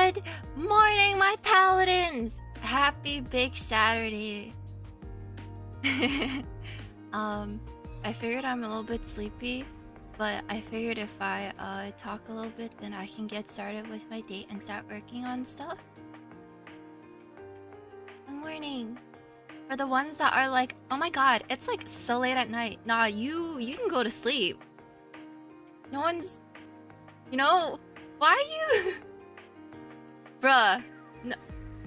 Good morning, my paladins! Happy big Saturday. I figured I'm a little bit sleepy, but I figured if I talk a little bit, then I can get started with my day and start working on stuff. Good morning. For the ones that are like, oh my god, it's like so late at night. Nah, you can go to sleep. No one's, you know, why are you? Bruh, no,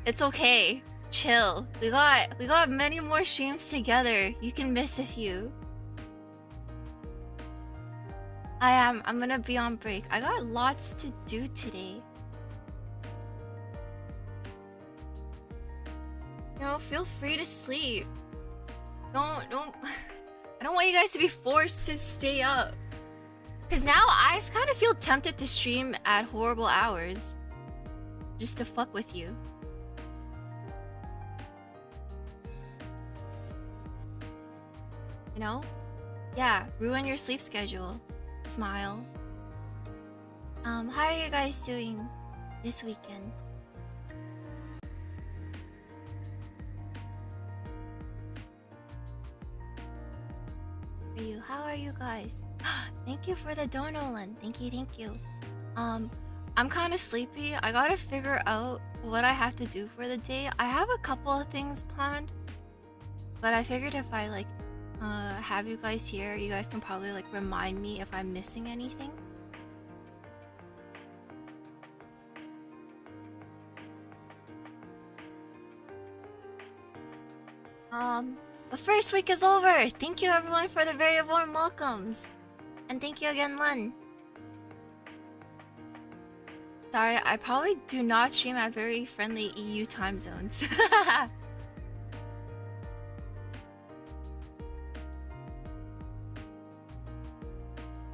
it's okay. Chill. We got many more streams together. You can miss a few. I'm gonna be on break. I got lots to do today. You know, feel free to sleep. Don't I don't want you guys to be forced to stay up. Cause now I kind of feel tempted to stream at horrible hours. Just to fuck with you. You know? Yeah, ruin your sleep schedule. Smile. How are you guys doing this weekend? How are you guys? Thank you for the Donolan. Thank you. I'm kind of sleepy. I gotta figure out what I have to do for the day. I have a couple of things planned, but I figured if I like have you guys here, you guys can probably like remind me if I'm missing anything. The first week is over. Thank you everyone for the very warm welcomes. And thank you again, Len. Sorry, I probably do not stream at very friendly EU time zones.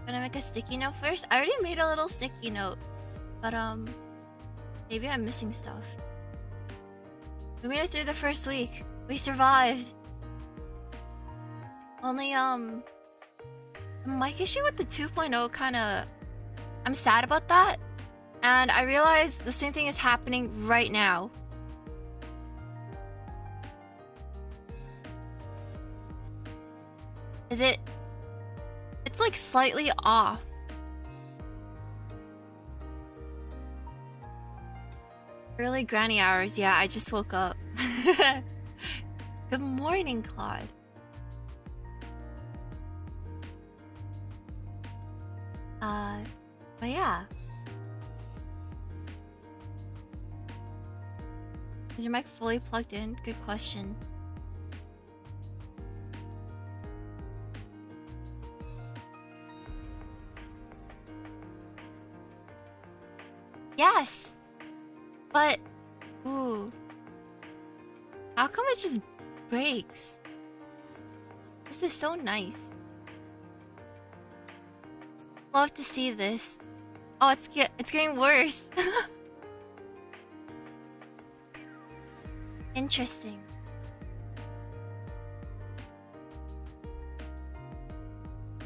Gonna make a sticky note first? I already made a little sticky note. But maybe I'm missing stuff. We made it through the first week. We survived. Only the mic issue with the 2.0 kinda... I'm sad about that. And I realized the same thing is happening right now. Is it... It's like slightly off. Early granny hours. Yeah, I just woke up. Good morning, Claude. But yeah. Is your mic fully plugged in? Good question. Yes! But... Ooh. How come it just breaks? This is so nice. Love to see this. Oh, it's getting worse. Interesting.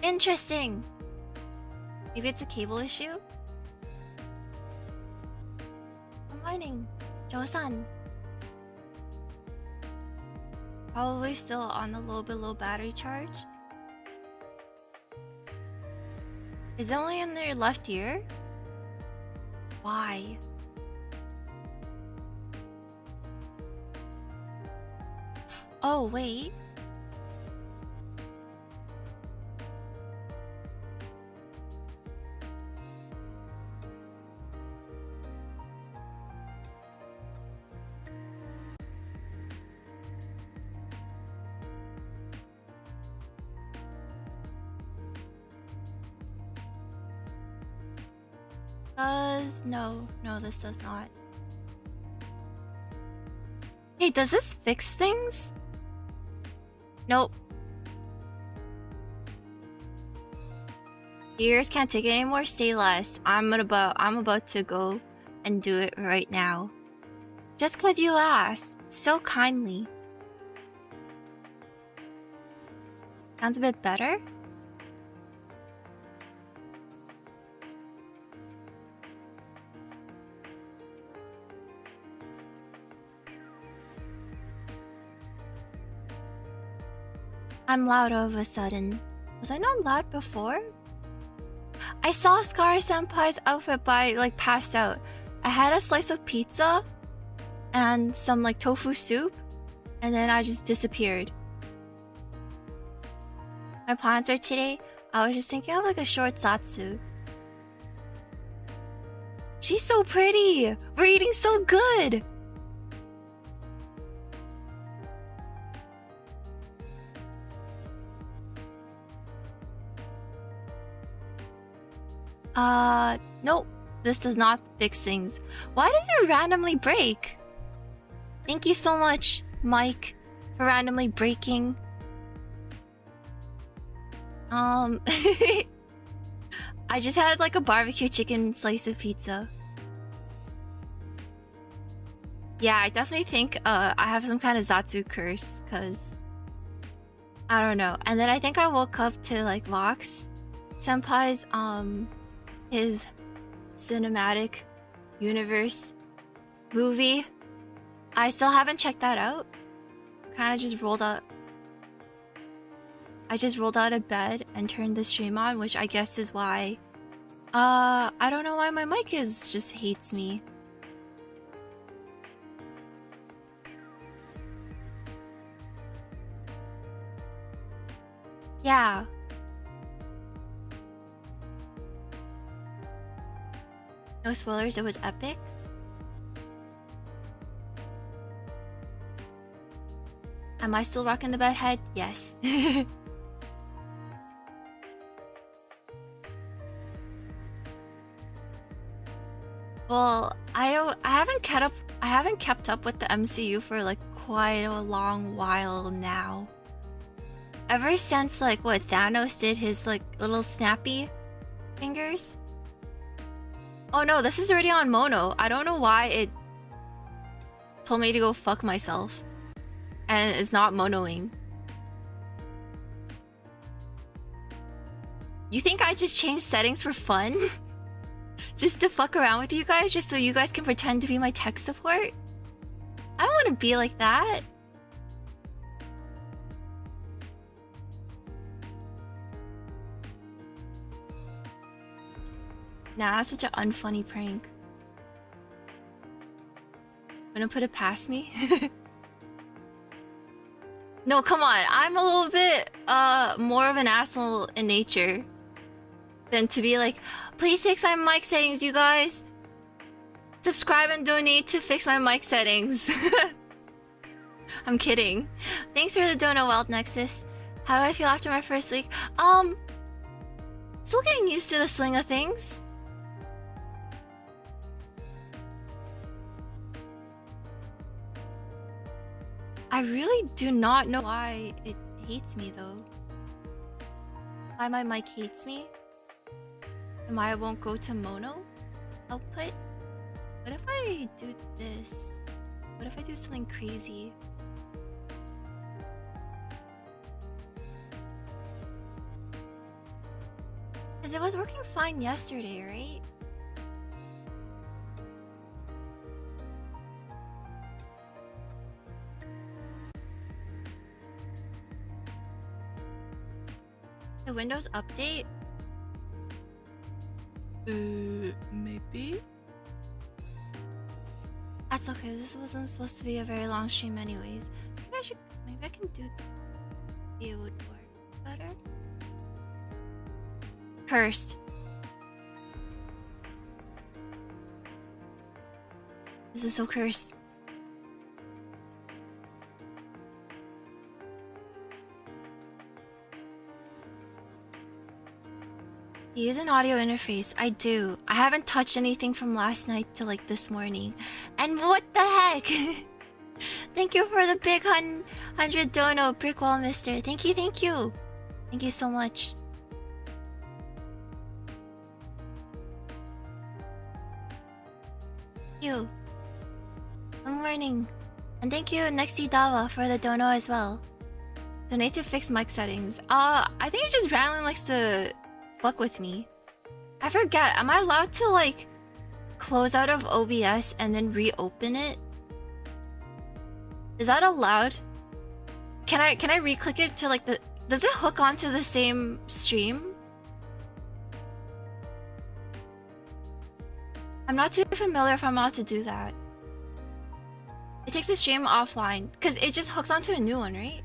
Interesting. Maybe it's a cable issue? Good morning, Joe-san. Probably still on a little bit low battery charge. Is it only in their left ear? Why? Oh, wait. No, this does not. Hey, does this fix things? Nope. Ears can't take it anymore. Say less. I'm about to go and do it right now. Just 'cause you asked so kindly. Sounds a bit better. I'm loud all of a sudden. Was I not loud before? I saw Scar Senpai's outfit but I like passed out. I had a slice of pizza and some like tofu soup and then I just disappeared. My plans for today, I was just thinking of like a short Zatsu. She's so pretty! We're eating so good! Nope. This does not fix things. Why does it randomly break? Thank you so much, Mike, for randomly breaking. I just had like a barbecue chicken slice of pizza. Yeah, I definitely think I have some kind of Zatsu curse, cause I don't know. And then I think I woke up to like Vox Senpai's his cinematic universe movie. I still haven't checked that out. Kind of just rolled out. I just rolled out of bed and turned the stream on, which I guess is why. I don't know why my mic just hates me. Yeah. No spoilers, it was epic. Am I still rocking the bed head? Yes. Well, I haven't kept up with the MCU for like quite a long while now. Ever since like what Thanos did his like little snappy fingers. Oh no, this is already on mono. I don't know why it told me to go fuck myself. And it's not monoing. You think I just changed settings for fun? Just to fuck around with you guys? Just so you guys can pretend to be my tech support? I don't want to be like that. Nah, that's such an unfunny prank. Gonna put it past me? No, come on. I'm a little bit more of an asshole in nature than to be like, please fix my mic settings, you guys. Subscribe and donate to fix my mic settings. I'm kidding. Thanks for the dono, Wild Nexus. How do I feel after my first week? Still getting used to the swing of things. I really do not know why it hates me though. Why my mic hates me? And why I won't go to mono output? What if I do this? What if I do something crazy? Because it was working fine yesterday, right? The Windows update? Maybe? That's okay, this wasn't supposed to be a very long stream anyways. Maybe I can do it would work better. Cursed. This is so cursed. You use an audio interface. I do. I haven't touched anything from last night to like this morning. And what the heck? Thank you for the big 100 dono, Brickwall Mister. Thank you, thank you. Thank you so much. Thank you. Good morning. And thank you, Nexi Dawa, for the dono as well. Donate to fix mic settings. I think it just randomly likes to fuck with me. I forget, am I allowed to like close out of OBS and then reopen it? Is that allowed? Can I re-click it to like does it hook onto the same stream? I'm not too familiar if I'm allowed to do that. It takes the stream offline because it just hooks onto a new one, right?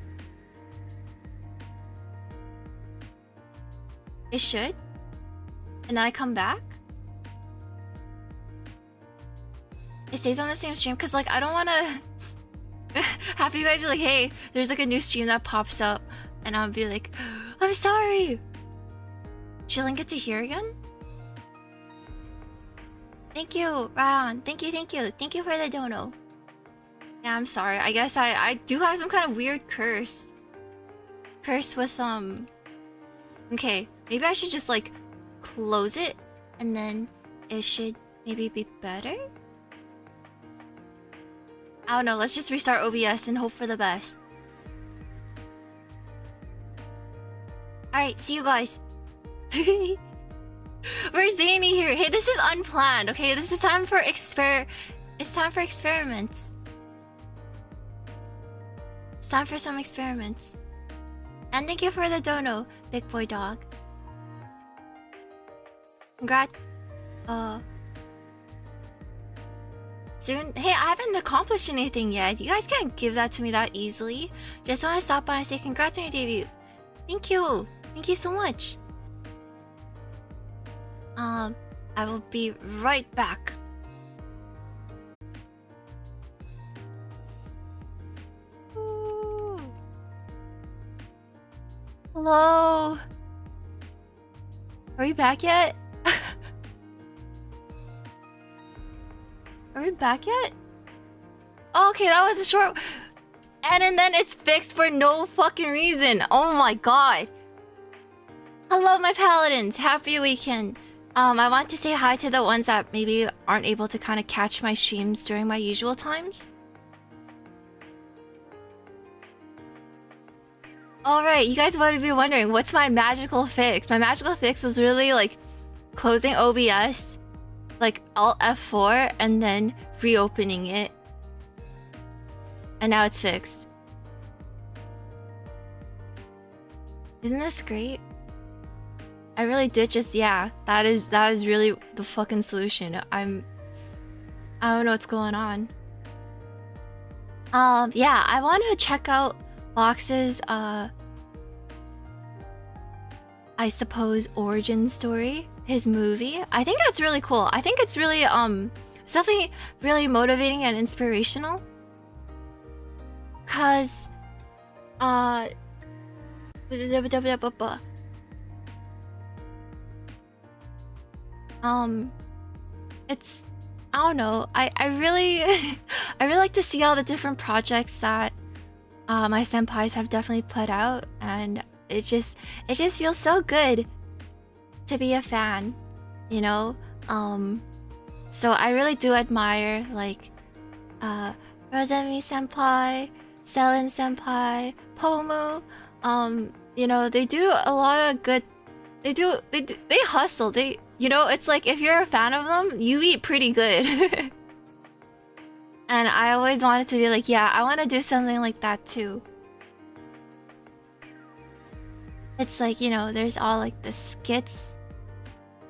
It should. And then I come back. It stays on the same stream because like I don't want to have you guys are like, hey, there's like a new stream that pops up, and I'll be like, I'm sorry. Chilling get to hear again. Thank you, Ron. Thank you for the dono. Yeah, I'm sorry. I guess I do have some kind of weird curse. Curse with Okay, maybe I should just like close it, and then it should maybe be better. I don't know. Let's just restart OBS and hope for the best. All right, see you guys. We're zany here. Hey, this is unplanned. Okay, this is time for It's time for experiments. It's time for some experiments. And thank you for the dono, big boy dog. Congrats. Soon. Hey, I haven't accomplished anything yet. You guys can't give that to me that easily. Just want to stop by and say congrats on your debut. Thank you. Thank you so much. I will be right back. Ooh. Hello. Are we back yet? Are we back yet? Oh, okay, that was a short... And then it's fixed for no fucking reason. Oh my god. Hello, my paladins. Happy weekend. I want to say hi to the ones that maybe aren't able to kind of catch my streams during my usual times. Alright, you guys might be wondering, what's my magical fix? My magical fix is really like closing OBS, like Alt F4, and then reopening it. And now it's fixed. Isn't this great? I really did just, yeah, that is really the fucking solution. I don't know what's going on. Yeah, I want to check out Lox's, I suppose, origin story, his movie. I think that's really cool. I think it's really, it's definitely really motivating and inspirational. 'Cause, it's, I don't know. I really I really like to see all the different projects that my senpais have definitely put out, and it just feels so good to be a fan, you know? So I really do admire like Rosemi senpai, Selen senpai, Pomu. You know, they do a lot of good. They hustle. You know, it's like if you're a fan of them, you eat pretty good. And I always wanted to be like, yeah, I want to do something like that too. It's like, you know, there's all like the skits,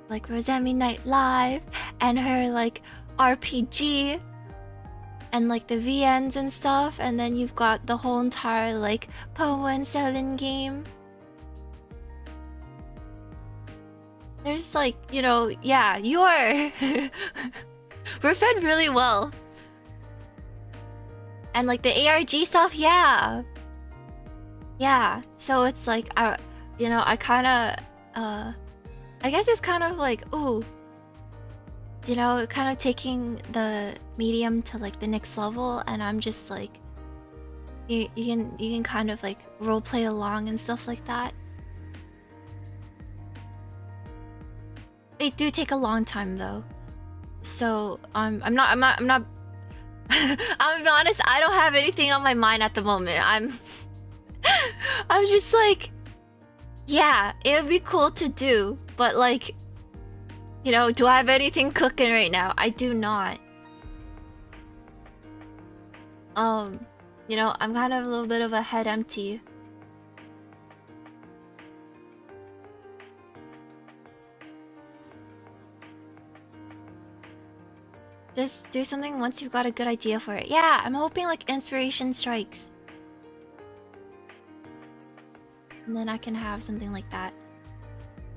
like Rosemi Night Live, and her like RPG, and like the VNs and stuff, and then you've got the whole entire like Pomo and Selen game. There's like, you know, yeah, you are. We're fed really well. And like the ARG stuff, yeah. Yeah, so it's like, you know, I kind of, I guess it's kind of like, ooh, you know, kind of taking the medium to like the next level, and I'm just like, you can kind of like role play along and stuff like that. They do take a long time though, so I'm not. I'm be honest. I don't have anything on my mind at the moment. I'm just like, yeah, it would be cool to do, but like, you know, do I have anything cooking right now? I do not. You know, I'm kind of a little bit of a head empty. Just do something once you've got a good idea for it. Yeah, I'm hoping like inspiration strikes. And then I can have something like that.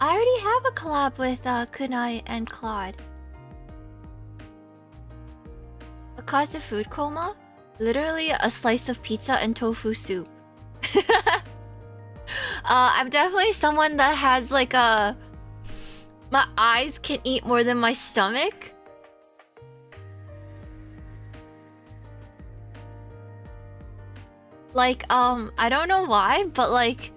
I already have a collab with Kunai and Claude. What caused the food coma? Literally a slice of pizza and tofu soup. I'm definitely someone that has like a... My eyes can eat more than my stomach. Like, I don't know why, but like...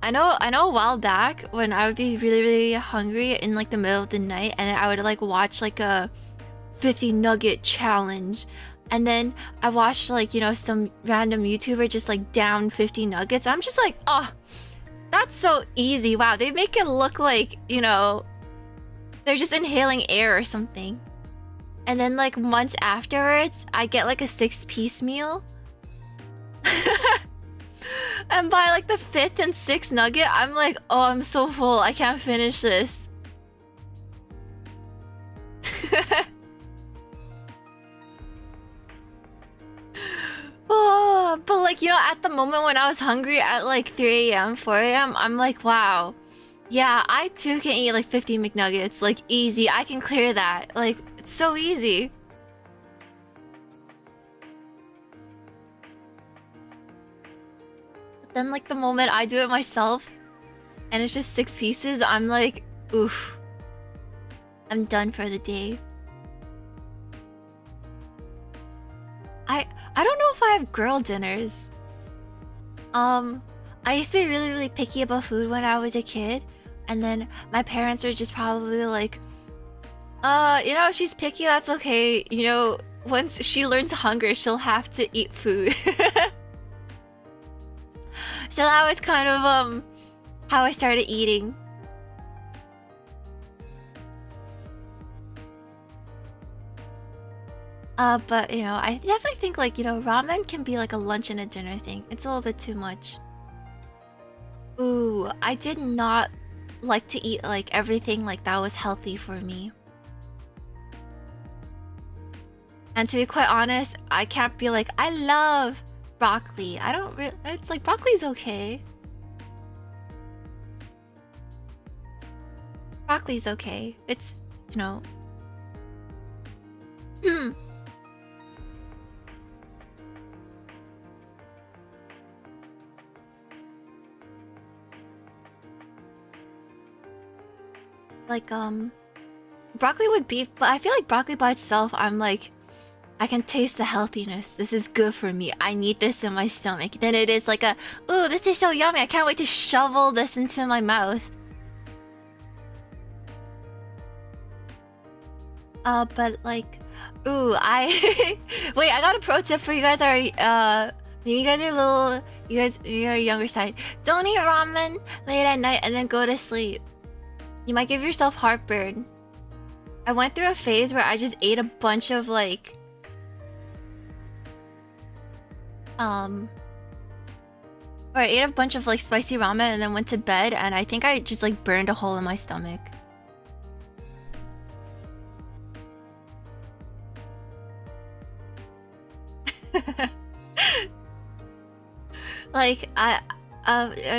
I know a while back when I would be really, really hungry in like the middle of the night, and I would like watch like a 50 nugget challenge, and then I watched like, you know, some random YouTuber just like down 50 nuggets. I'm just like, oh, that's so easy. Wow, they make it look like, you know, they're just inhaling air or something. And then like months afterwards, I get like a 6-piece meal. And by like the 5th and 6th nugget, I'm like, oh, I'm so full. I can't finish this. Oh, but like, you know, at the moment when I was hungry at like 3 a.m., 4 a.m., I'm like, wow. Yeah, I too can eat like 50 McNuggets. Like, easy. I can clear that. Like, it's so easy. Then like the moment I do it myself and it's just 6 pieces, I'm like, oof, I'm done for the day. I don't know if I have girl dinners. I used to be really, really picky about food when I was a kid, and then my parents were just probably like, you know, she's picky, that's okay. You know, once she learns hunger, she'll have to eat food. So that was kind of how I started eating. But you know, I definitely think like, you know, ramen can be like a lunch and a dinner thing. It's a little bit too much. Ooh, I did not like to eat like everything like that was healthy for me. And to be quite honest, I can't be like, I love broccoli. I don't really... It's like, broccoli's okay. Broccoli's okay. It's, you know... Like, broccoli with beef, but I feel like broccoli by itself, I'm like... I can taste the healthiness. This is good for me. I need this in my stomach. Then it is like a, ooh, this is so yummy. I can't wait to shovel this into my mouth. But like, ooh, I... Wait, I got a pro tip for you guys. Maybe you guys are little... you're a younger side. Don't eat ramen late at night and then go to sleep. You might give yourself heartburn. I went through a phase where I just ate a bunch of like... Or I ate a bunch of like spicy ramen and then went to bed, and I think I just like burned a hole in my stomach. Like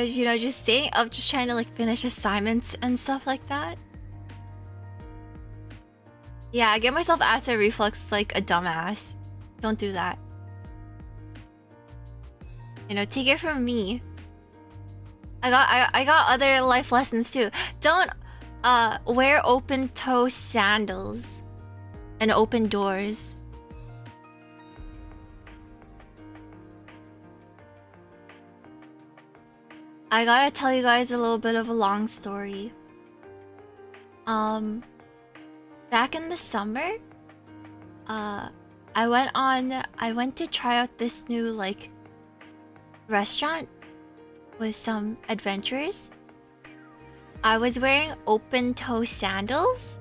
you know, just staying up, just trying to like finish assignments and stuff like that. Yeah, I get myself acid reflux like a dumbass. Don't do that. You know, take it from me. I got other life lessons too. Don't wear open toe sandals and open doors. I gotta tell you guys a little bit of a long story. Back in the summer, I went to try out this new like restaurant with some adventurers. I was wearing open toe sandals,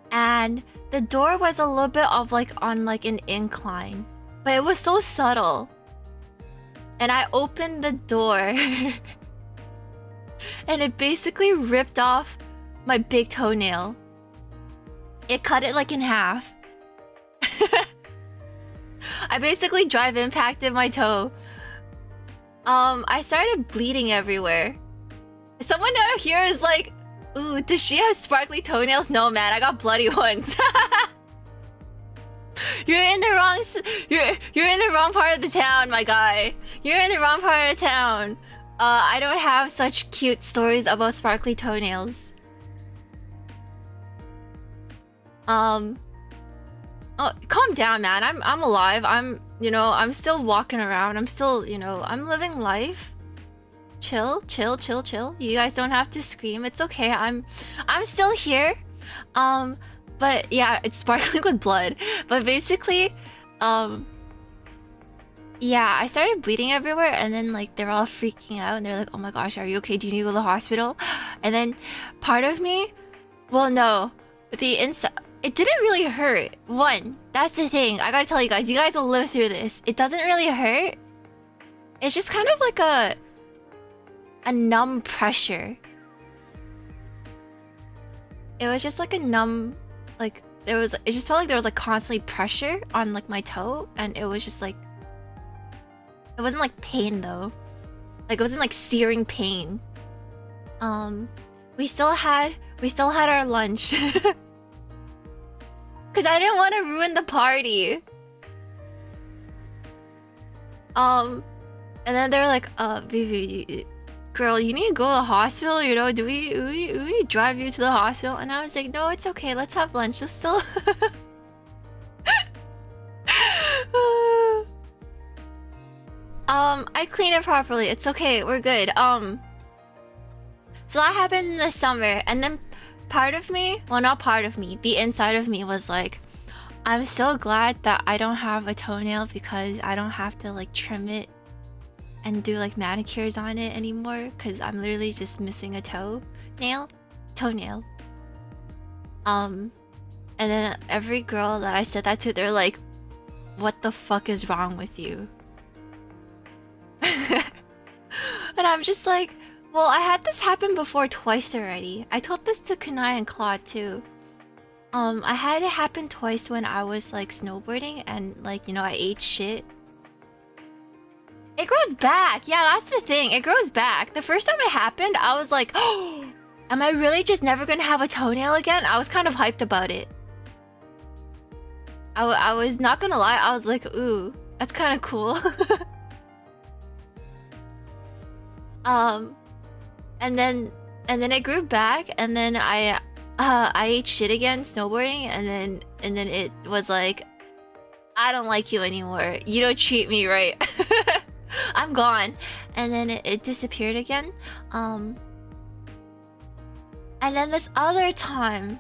and the door was a little bit of like on like an incline, but it was so subtle. And I opened the door and it basically ripped off my big toenail. It cut it like in half. I basically drive impacted my toe. I started bleeding everywhere. Someone out here is like, ooh, does she have sparkly toenails? No, man, I got bloody ones. You're in the wrong. You're in the wrong part of the town, my guy. You're in the wrong part of the town. I don't have such cute stories about sparkly toenails. Oh, calm down, man. I'm alive. I'm still walking around. I'm still, I'm living life. Chill. You guys don't have to scream. It's okay. I'm still here. But yeah, it's sparkling with blood. But basically, yeah, I started bleeding everywhere, and then like they're all freaking out, and they're like, "Oh my gosh, are you okay? Do you need to go to the hospital?" And then part of me, well, no, the inside, it didn't really hurt. One, that's the thing. I gotta tell you guys will live through this. It doesn't really hurt. It's just kind of like a numb pressure. It was just like a numb, like it just felt like there was like constantly pressure on like my toe, and it was just like, it wasn't like pain though. Like it wasn't like searing pain. We still had our lunch. Cause I didn't want to ruin the party. And then they were like, Vivi, girl, you need to go to the hospital, do we drive you to the hospital? And I was like, no, it's okay, let's have lunch. Let's still I cleaned it properly. It's okay, we're good. So that happened in the summer, and then part of me, well, not part of me, the inside of me was like, I'm so glad that I don't have a toenail, because I don't have to like trim it and do like manicures on it anymore, because I'm literally just missing a toenail. And then every girl that I said that to, they're like, what the fuck is wrong with you? And I'm just like, well, I had this happen before twice already. I told this to Kunai and Claude too. I had it happen twice when I was like snowboarding, and like, I ate shit. It grows back. Yeah, that's the thing. It grows back. The first time it happened, I was like, oh, am I really just never gonna have a toenail again? I was kind of hyped about it. I was not gonna lie. I was like, ooh, that's kind of cool. And then it grew back, and then I ate shit again snowboarding, and then it was like, I don't like you anymore. You don't treat me right. I'm gone. And then it disappeared again. And then this other time,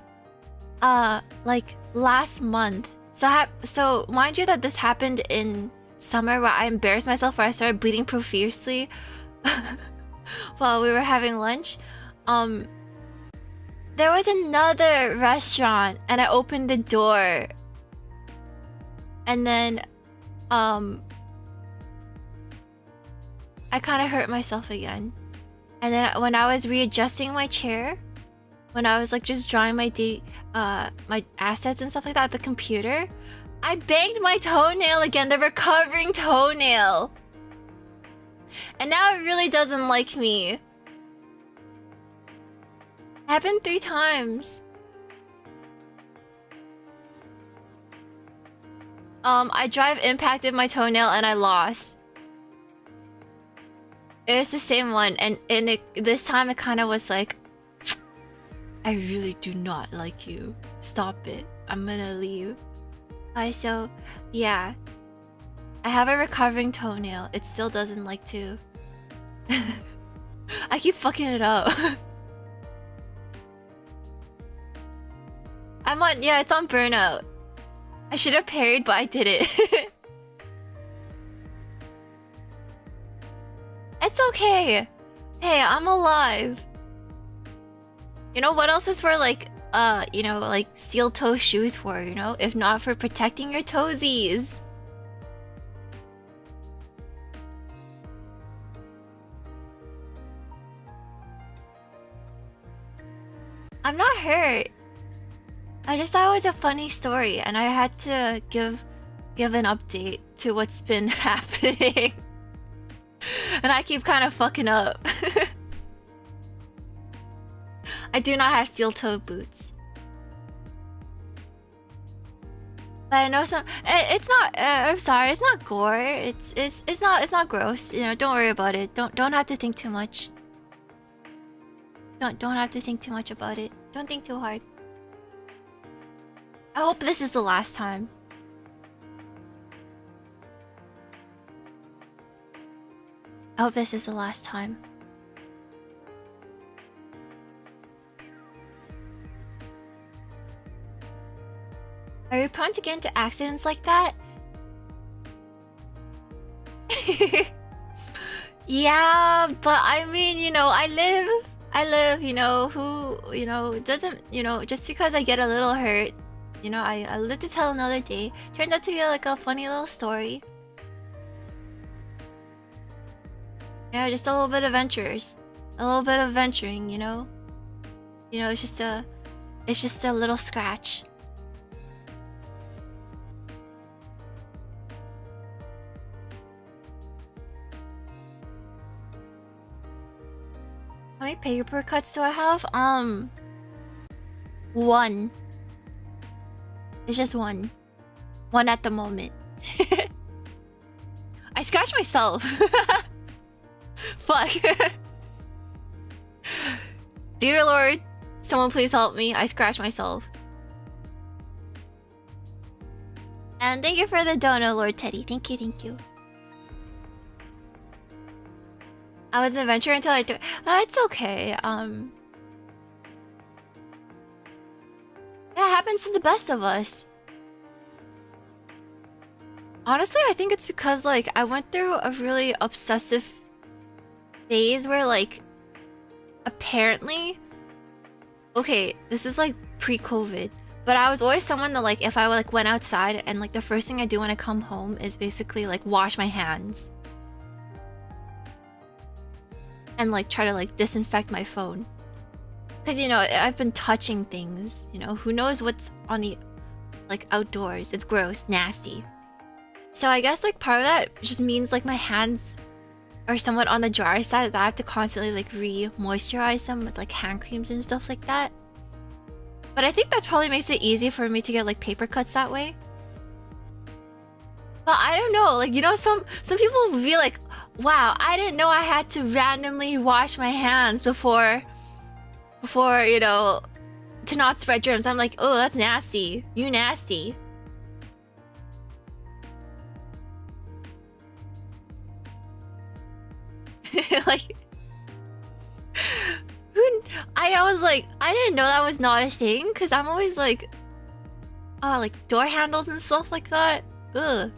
like last month. So mind you that this happened in summer, where I embarrassed myself, where I started bleeding profusely while we were having lunch. There was another restaurant, and I opened the door, and then I kind of hurt myself again. And then when I was readjusting my chair, when I was like just drawing my my assets and stuff like that at the computer, I banged my toenail again, the recovering toenail. And now it really doesn't like me. Happened 3 times. I drive impacted my toenail and I lost. It was the same one, and this time it kind of was like, I really do not like you. Stop it. I'm gonna leave. So yeah, I have a recovering toenail. It still doesn't like to. I keep fucking it up. Yeah, it's on burnout. I should have parried, but I didn't. It's okay. Hey, I'm alive. You know what else is for like like steel toe shoes for, if not for protecting your toesies. I'm not hurt. I just thought it was a funny story, and I had to give an update to what's been happening. And I keep kind of fucking up. I do not have steel-toed boots. But I know some. It's not. I'm sorry. It's not gore. It's not gross. You know. Don't worry about it. Don't have to think too much. Don't have to think too much about it. Don't think too hard. I hope this is the last time. I hope this is the last time. Are you prone to get into accidents like that? Yeah, but I mean, you know, I live, you know, who, you know, doesn't, you know, just because I get a little hurt, you know, I live to tell another day. Turns out to be like a funny little story. Yeah, just a little bit of adventures. A little bit of venturing, you know? You know, it's just a little scratch. How many paper cuts do I have? One. It's just one. One at the moment. I scratched myself. Fuck. Dear Lord, someone please help me. I scratched myself. And thank you for the dono, Lord Teddy. Thank you, thank you. I was an adventurer until I took. It's okay. It happens to the best of us. Honestly, I think it's because like I went through a really obsessive phase where like apparently, okay, this is like pre-COVID, but I was always someone that like if I like went outside and like the first thing I do when I come home is basically like wash my hands. And like try to like disinfect my phone. Because you know, I've been touching things, you know, who knows what's on the like outdoors. It's gross, nasty. So I guess like part of that just means like my hands are somewhat on the dry side that I have to constantly like re-moisturize them with like hand creams and stuff like that. But I think that probably makes it easy for me to get like paper cuts that way. But I don't know, like, you know, some people will be like, wow, I didn't know I had to randomly wash my hands before, you know, to not spread germs. I'm like, oh, that's nasty. You nasty. Like, I was like, I didn't know that was not a thing, because I'm always like, oh, like door handles and stuff like that. Ugh.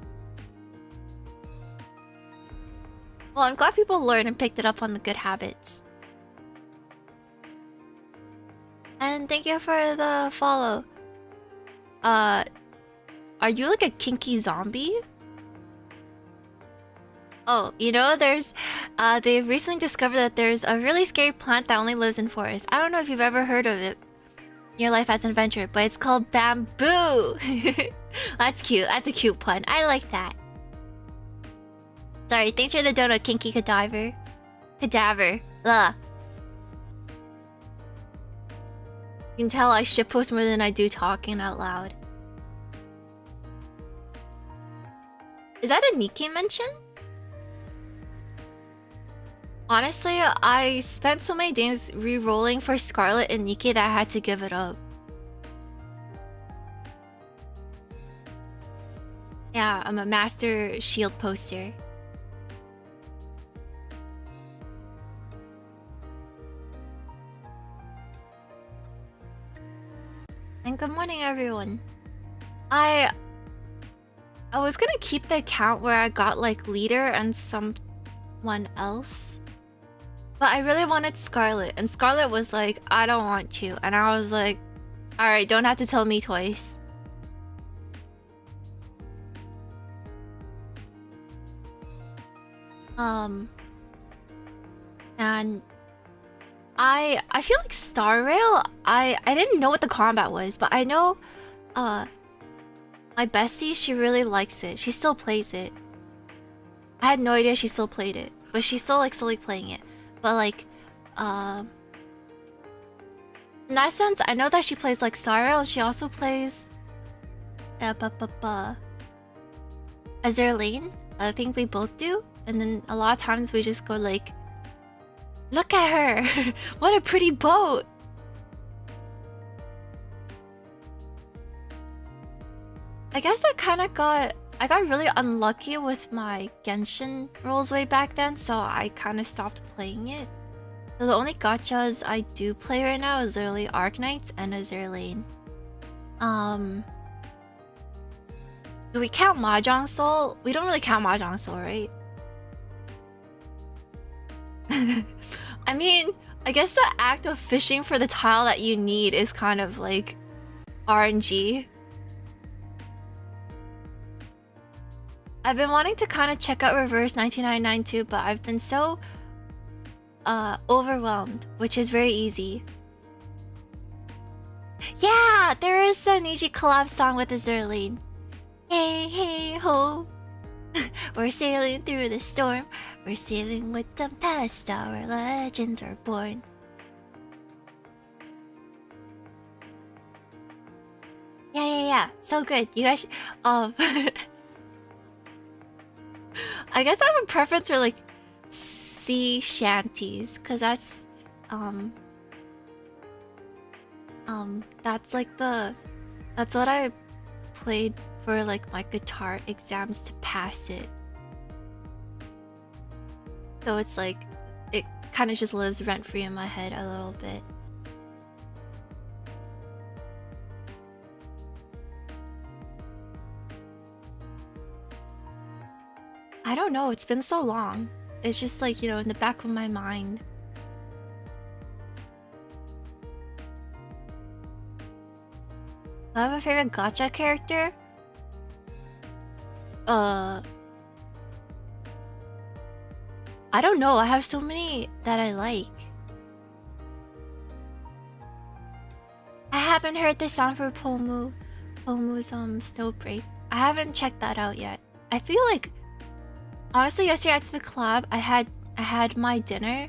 Well, I'm glad people learned and picked it up on the good habits. And thank you for the follow. Are you like a kinky zombie? Oh, you know, there's they've recently discovered that there's a really scary plant that only lives in forests. I don't know if you've ever heard of it in your life as an adventurer, but it's called bamboo. That's cute. That's a cute pun. I like that. Sorry, thanks for the donut, Kinky Cadaver. Cadaver. Ugh. You can tell I shitpost more than I do talking out loud. Is that a Nikkei mention? Honestly, I spent so many days re-rolling for Scarlet and Nikkei that I had to give it up. Yeah, I'm a master shield poster. And good morning, everyone. I was gonna keep the account where I got like leader and someone else, but I really wanted Scarlet, and Scarlet was like, I don't want you, and I was like, alright, don't have to tell me twice. And I feel like Star Rail, I didn't know what the combat was, but I know my bestie, she really likes it. She still plays it. I had no idea she still played it, but she's still like slowly playing it. But like in that sense, I know that she plays like Star Rail, and she also plays Azure Lane. I think we both do. And then a lot of times we just go like, look at her! What a pretty boat! I guess I got really unlucky with my Genshin rolls way back then, so I kind of stopped playing it. So the only gachas I do play right now is literally Arknights and Azure Lane. Do we count Mahjong Soul? We don't really count Mahjong Soul, right? I mean, I guess the act of fishing for the tile that you need is kind of like RNG. I've been wanting to kind of check out Reverse 1999 too, but I've been so overwhelmed, which is very easy. Yeah, there is a Niji collab song with Azure Lane. Hey, hey, ho. We're sailing through the storm. We're sailing with the past. Our legends are born. Yeah. So good. You guys I guess I have a preference for like sea shanties, cause that's like that's what I played for like my guitar exams to pass it. So it's like it kind of just lives rent free in my head a little bit. I don't know, it's been so long. It's just like, you know, in the back of my mind. I have a favorite gacha character. I don't know. I have so many that I like. I haven't heard the sound for Pomu's Snowbreak. I haven't checked that out yet. I feel like honestly yesterday after the collab, I had my dinner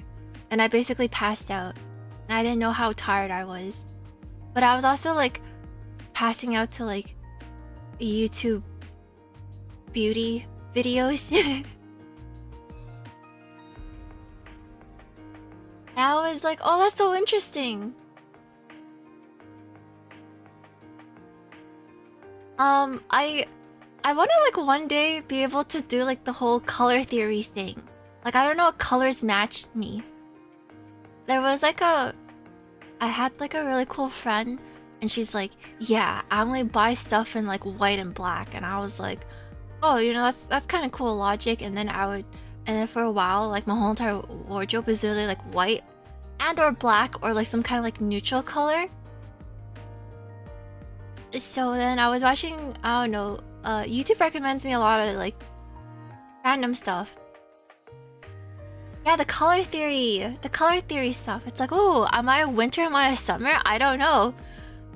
and I basically passed out. And I didn't know how tired I was. But I was also like passing out to like YouTube beauty videos. I was like, oh, that's so interesting. I want to like one day be able to do like the whole color theory thing. Like I don't know what colors matched me. There was like I had like a really cool friend and she's like, yeah, I only buy stuff in like white and black. And I was like, oh, you know, that's kind of cool logic. And then for a while, like my whole entire wardrobe is really like white and or black or like some kind of like neutral color. So then I was watching, I don't know, YouTube recommends me a lot of like random stuff. Yeah, the color theory stuff. It's like, oh, am I a winter, am I a summer? I don't know.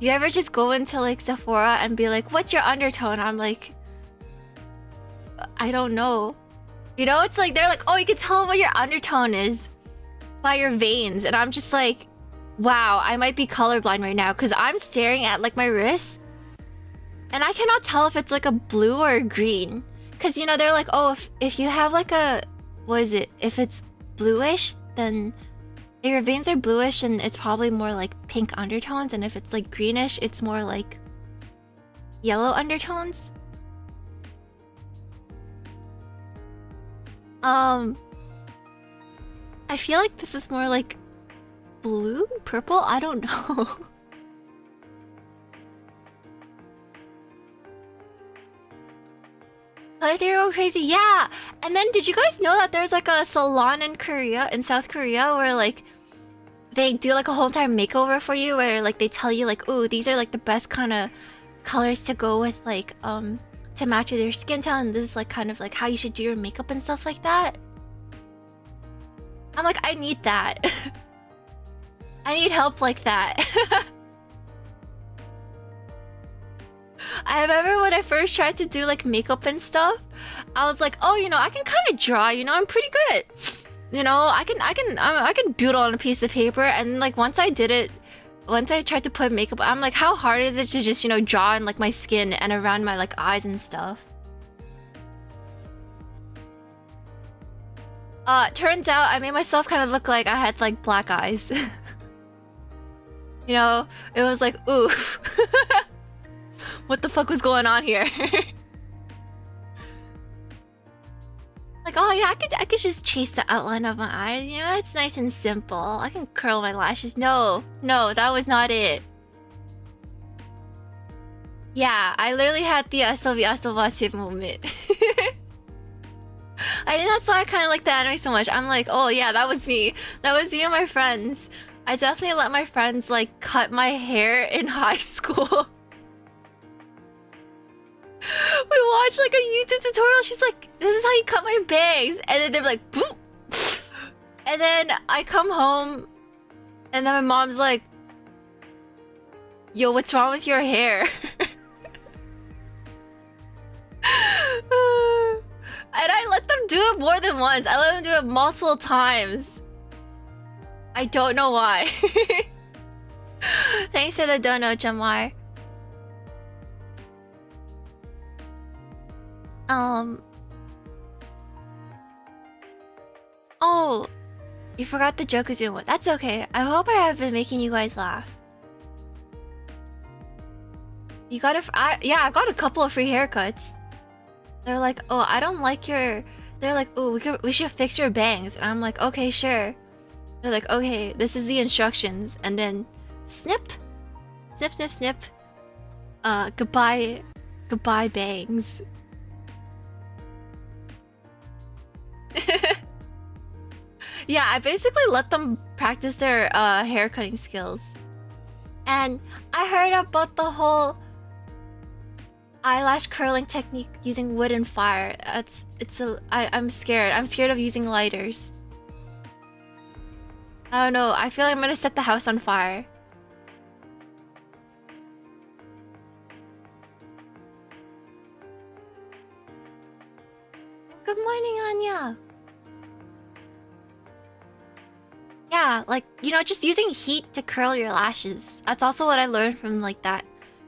You ever just go into like Sephora and be like, what's your undertone? I'm like, I don't know. You know, it's like, they're like, oh, you can tell what your undertone is by your veins. And I'm just like, wow, I might be colorblind right now because I'm staring at like my wrist and I cannot tell if it's like a blue or a green. Because, you know, they're like, oh, if you have like a, what is it? If it's bluish, then if your veins are bluish and it's probably more like pink undertones. And if it's like greenish, it's more like yellow undertones. I feel like this is more like blue, purple, I don't know. Color theory go crazy, yeah. And then did you guys know that there's like a salon in Korea, in South Korea, where like they do like a whole entire makeover for you, where like they tell you like, oh, these are like the best kind of colors to go with, like to match with your skin tone, and this is like kind of like how you should do your makeup and stuff like that. I'm like, I need that. I need help like that. I remember when I first tried to do like makeup and stuff, I was like, oh, you know, I can kind of draw, you know, I'm pretty good. You know, I can doodle on a piece of paper. And like once I did it, once I tried to put makeup, I'm like, how hard is it to just, you know, draw in like my skin and around my like eyes and stuff? Turns out I made myself kind of look like I had like black eyes. You know, it was like, ooh. What the fuck was going on here? Like, oh yeah, I could just chase the outline of my eyes. You know, it's nice and simple. I can curl my lashes. No, that was not it. Yeah, I literally had the asobi moment. I think that's why I kind of like the anime so much. I'm like, oh yeah, that was me. That was me and my friends. I definitely let my friends like cut my hair in high school. We watched like a YouTube tutorial. She's like, this is how you cut my bangs. And then they're like, boop. And then I come home and then my mom's like, yo, what's wrong with your hair? And I let them do it more than once. I let them do it multiple times. I don't know why. Thanks for the dono, Jamar. Oh, you forgot the joke is in one. That's okay. I hope I have been making you guys laugh. You got yeah, I got a couple of free haircuts. They're like, oh, I don't like your. They're like, oh, we should fix your bangs, and I'm like, okay, sure. They're like, okay, this is the instructions, and then snip, snip, snip, snip. Goodbye bangs. Yeah, I basically let them practice their hair cutting skills. And I heard about the whole eyelash curling technique using wood and fire. I'm scared. I'm scared of using lighters. I don't know. I feel like I'm gonna set the house on fire. Good morning, Anya. Yeah, like, you know, just using heat to curl your lashes. That's also what I learned from like that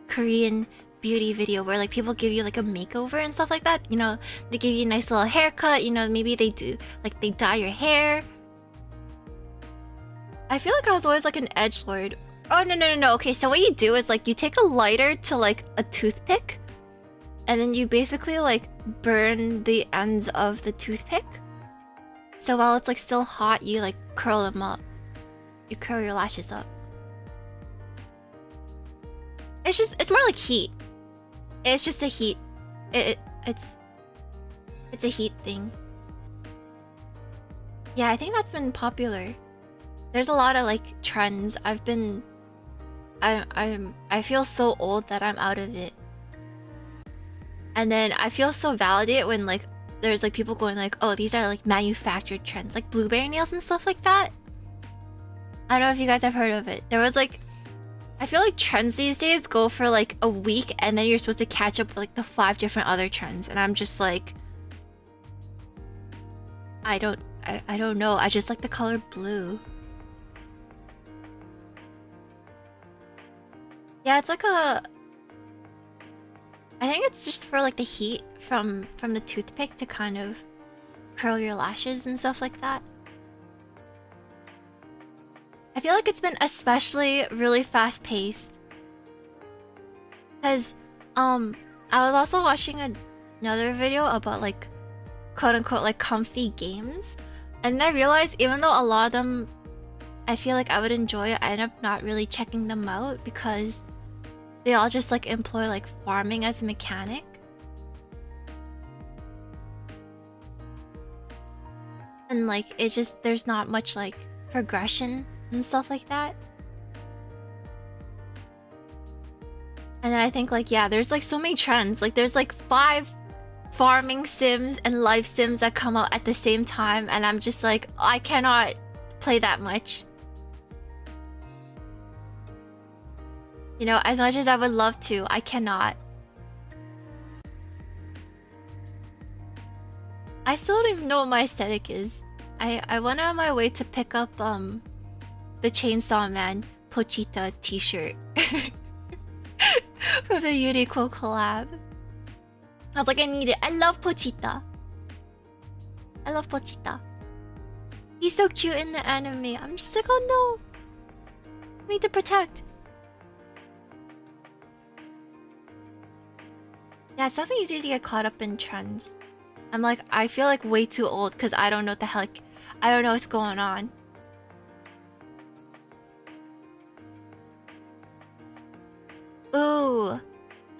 Korean beauty video where like people give you like a makeover and stuff like that. You know, they give you a nice little haircut. You know, maybe they do like they dye your hair. I feel like I was always like an edgelord. Oh no. Okay, so what you do is like you take a lighter to like a toothpick, and then you basically like burn the ends of the toothpick. So while it's like still hot, you like curl them up. You curl your lashes up. It's more like heat. It's just a heat. It's a heat thing. Yeah, I think that's been popular. There's a lot of like trends. I feel so old that I'm out of it. And then I feel so validated when like there's like people going like, oh, these are like manufactured trends, like blueberry nails and stuff like that. I don't know if you guys have heard of it. There was like, I feel like trends these days go for like a week and then you're supposed to catch up with like the 5 different other trends, and I'm just like, I don't know. I just like the color blue. Yeah, it's like a, I think it's just for like the heat from the toothpick to kind of curl your lashes and stuff like that. I feel like it's been especially really fast paced. Cause I was also watching another video about like quote unquote like comfy games, and I realized even though a lot of them I feel like I would enjoy, I end up not really checking them out because they all just like employ like farming as a mechanic. And like it just, there's not much like progression and stuff like that. And then I think like, yeah, there's like so many trends. Like there's like 5 farming sims and life sims that come out at the same time, and I'm just like, I cannot play that much. You know, as much as I would love to, I cannot. I still don't even know what my aesthetic is. I went on my way to pick up the Chainsaw Man Pochita t-shirt from the Yuriko collab. I was like, I need it. I love Pochita. I love Pochita. He's so cute in the anime. I'm just like, oh no. I need to protect. Yeah, it's definitely easy to get caught up in trends. I'm like, I feel like way too old because I don't know what the heck. I don't know what's going on. Ooh.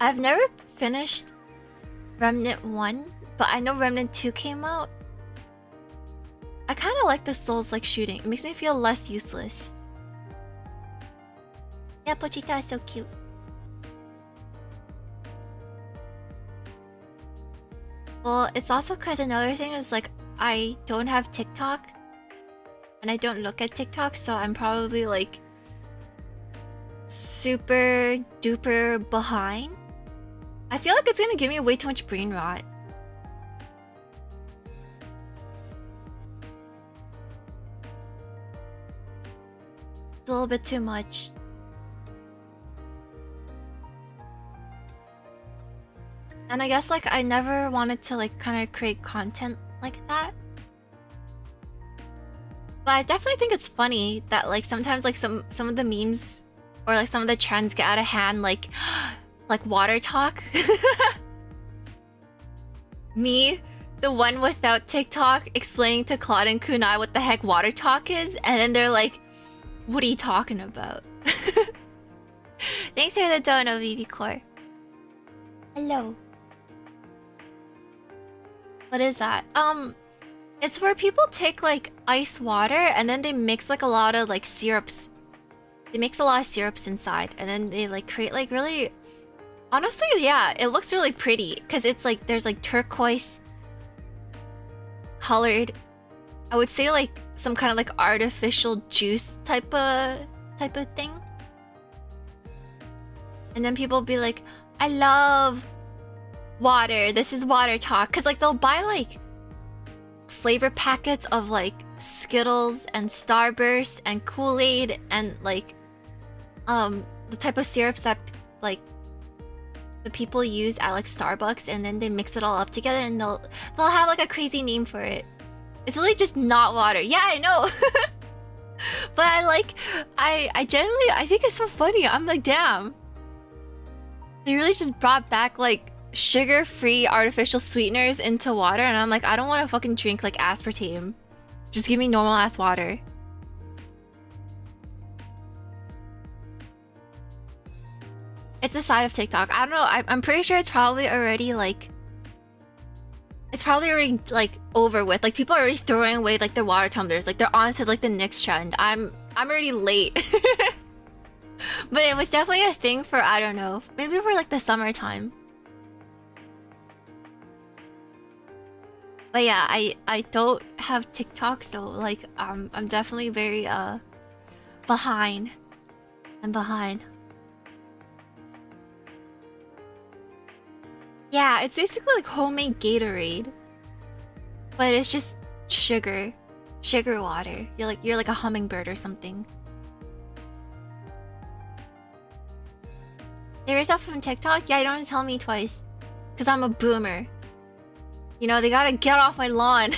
I've never finished Remnant 1, but I know Remnant 2 came out. I kind of like the Souls-like shooting. It makes me feel less useless. Yeah, Pochita is so cute. Well, it's also because another thing is like, I don't have TikTok. And I don't look at TikTok, so I'm probably like super duper behind. I feel like it's gonna give me way too much brain rot. It's a little bit too much. And I guess like I never wanted to like kind of create content like that. But I definitely think it's funny that like sometimes like some of the memes or like some of the trends get out of hand, like water talk. Me, the one without TikTok, explaining to Claude and Kunai what the heck water talk is, and then they're like, what are you talking about? Thanks for the dono, VV Core. Hello. What is that? It's where people take like ice water and then they mix like a lot of like syrups. They mix a lot of syrups inside and then they like create like really... Honestly, yeah, it looks really pretty because it's like there's like turquoise colored, I would say like some kind of like artificial juice type of thing. And then people be like, I love water, this is water talk, because like they'll buy like flavor packets of like Skittles and Starburst and Kool-Aid and like the type of syrups that like the people use at like Starbucks, and then they mix it all up together and they'll have like a crazy name for it. It's really just not water. Yeah, I know. But I generally I think it's so funny. I'm like, damn. They really just brought back like sugar-free artificial sweeteners into water, and I'm like, I don't want to fucking drink like aspartame. Just give me normal ass water. It's a side of TikTok. I don't know. I'm pretty sure it's probably already like... It's probably already like over with. Like people are already throwing away like their water tumblers. Like they're on to like the next trend. I'm already late. But it was definitely a thing for, I don't know, maybe for like the summertime. But yeah, I don't have TikTok, so like I'm definitely very behind. I'm behind. Yeah, it's basically like homemade Gatorade, but it's just sugar water. You're like a hummingbird or something. There is stuff from TikTok? Yeah, you don't have to tell me twice, cause I'm a boomer. You know, they gotta get off my lawn.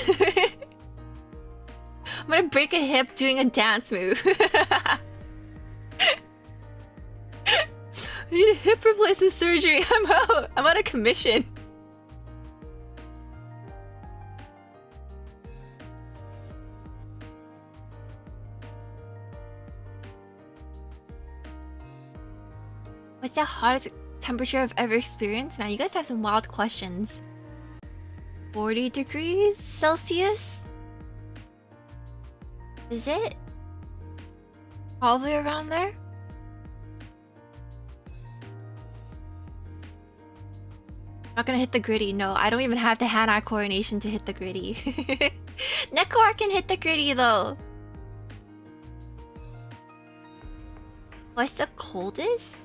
I'm gonna break a hip doing a dance move. I need a hip replacement surgery. I'm out. I'm out of commission. What's the hottest temperature I've ever experienced? Man, you guys have some wild questions. 40 degrees Celsius? Is it? Probably around there? Not gonna hit the gritty. No, I don't even have the hand-eye coordination to hit the gritty. Nekor can hit the gritty though. What's the coldest?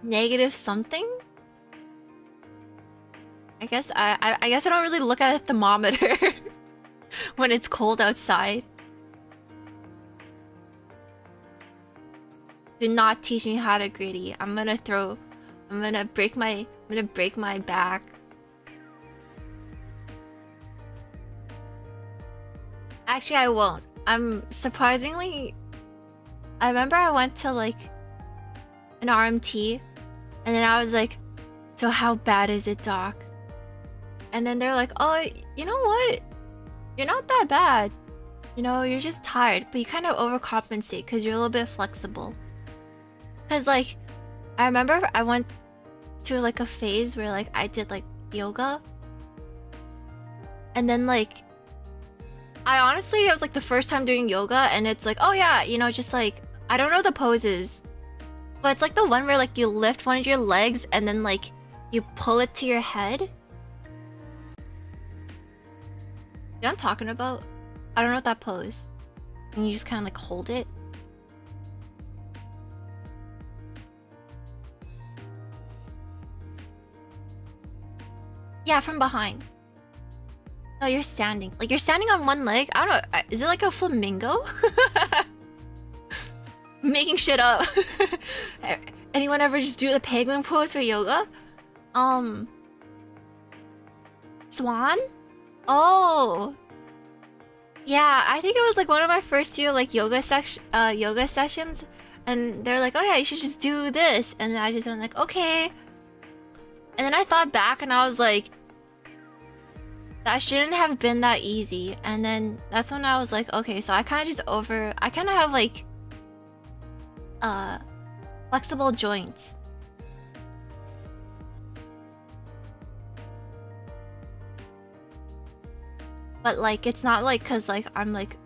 negative something. I guess I guess I don't really look at a thermometer when it's cold outside. Do not teach me how to gritty. I'm gonna break my back. Actually, I won't. I'm surprisingly. I remember I went to like an RMT, and then I was like, "So how bad is it, doc?" And then they're like, "Oh, you know what? You're not that bad. You know, you're just tired, but you kind of overcompensate because you're a little bit flexible." Cause like, I remember I went to like a phase where like I did like yoga, and then like, I honestly it was like the first time doing yoga, and it's like, oh yeah, you know, just like I don't know the poses, but it's like the one where like you lift one of your legs and then like you pull it to your head. You know what I'm talking about? I don't know what that pose. And you just kind of like hold it. Yeah, from behind. Oh, you're standing. Like, you're standing on one leg? I don't know. Is it like a flamingo? Making shit up. Anyone ever just do the penguin pose for yoga? Swan? Oh. Yeah, I think it was like one of my first few like yoga sessions. And they're like, oh yeah, you should just do this. And then I just went like, okay. And then I thought back and I was like, that shouldn't have been that easy. And then that's when I was like, okay, so I kind of have like flexible joints. But like, it's not like cause like I'm like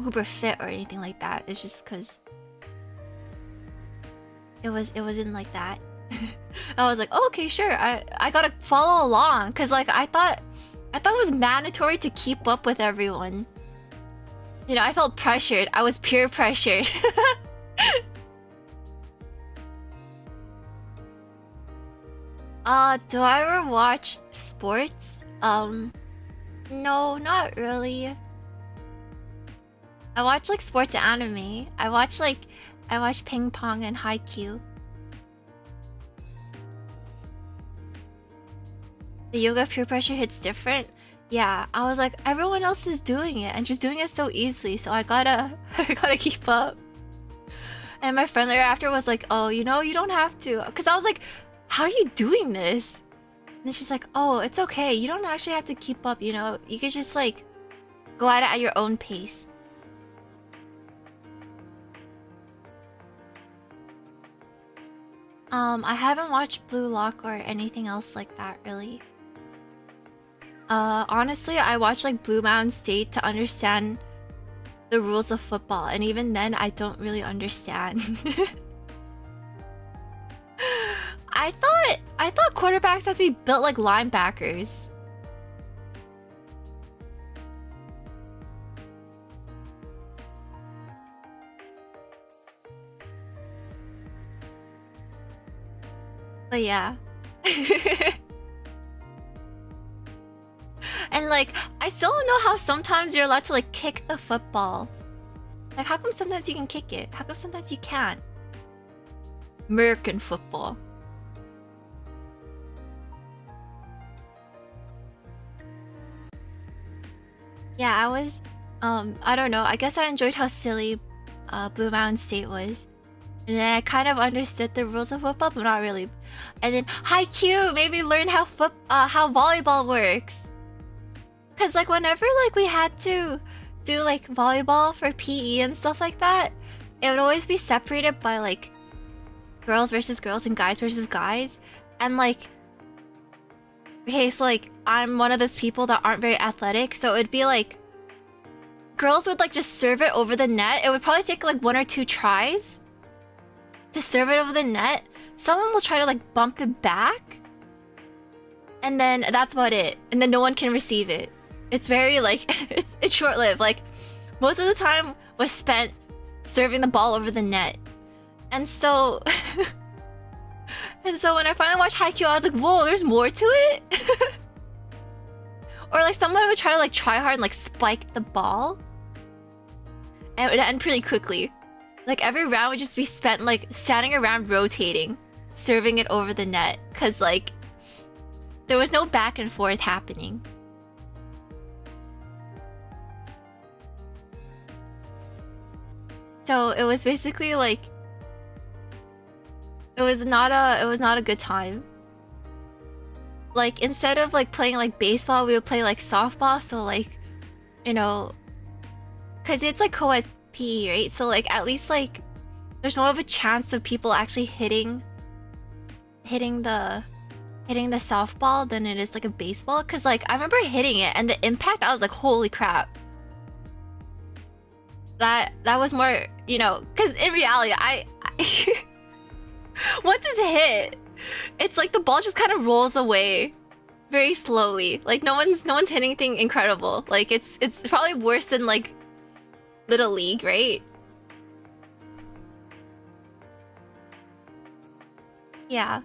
uber fit or anything like that. It's just cause it wasn't like that. I was like, oh, okay, sure. I gotta follow along because like I thought it was mandatory to keep up with everyone. You know, I felt pressured. I was peer pressured. Do I ever watch sports? No, not really. I watch like sports anime. I watch ping pong and haikyuu. The yoga peer pressure hits different. Yeah, I was like, everyone else is doing it and just doing it so easily, so I gotta keep up. And my friend there after was like, oh, you know, you don't have to. Cause I was like, how are you doing this? And then she's like, oh, it's okay. You don't actually have to keep up, you know? You could just like go at it at your own pace. I haven't watched Blue Lock or anything else like that, really. Honestly, I watched like Blue Mountain State to understand the rules of football, and even then, I don't really understand. I thought quarterbacks have to be built like linebackers. But yeah. And like, I still don't know how sometimes you're allowed to like kick the football. Like, how come sometimes you can kick it? How come sometimes you can't? American football. Yeah, I was, I don't know. I guess I enjoyed how silly Blue Mountain State was. And then I kind of understood the rules of football, but not really. And then haikyuu made me learn how volleyball works. Cause like whenever like we had to do like volleyball for PE and stuff like that, it would always be separated by like girls versus girls and guys versus guys. And like, okay, so like I'm one of those people that aren't very athletic, so it'd be like girls would like just serve it over the net. It would probably take like 1 or 2 tries to serve it over the net. Someone will try to like bump it back, and then that's about it. And then no one can receive it. It's very like it's short-lived. Like most of the time was spent serving the ball over the net. And so And so when I finally watched Haikyuu, I was like, whoa, there's more to it? Or like someone would try to like try hard and like spike the ball. And it would end pretty quickly. Like every round would just be spent like standing around rotating, serving it over the net. Cause like there was no back and forth happening. So it was basically like it was not a good time. Like instead of like playing like baseball, we would play like softball. So like, you know, cause it's like co-ed PE, right? So like at least like there's more of a chance of people actually hitting the softball than it is like a baseball. Cause like I remember hitting it and the impact, I was like, holy crap. That was more, you know, cause in reality, I once it's hit, it's like the ball just kind of rolls away very slowly. Like no one's hitting anything incredible. Like it's probably worse than like Little League, right? Yeah.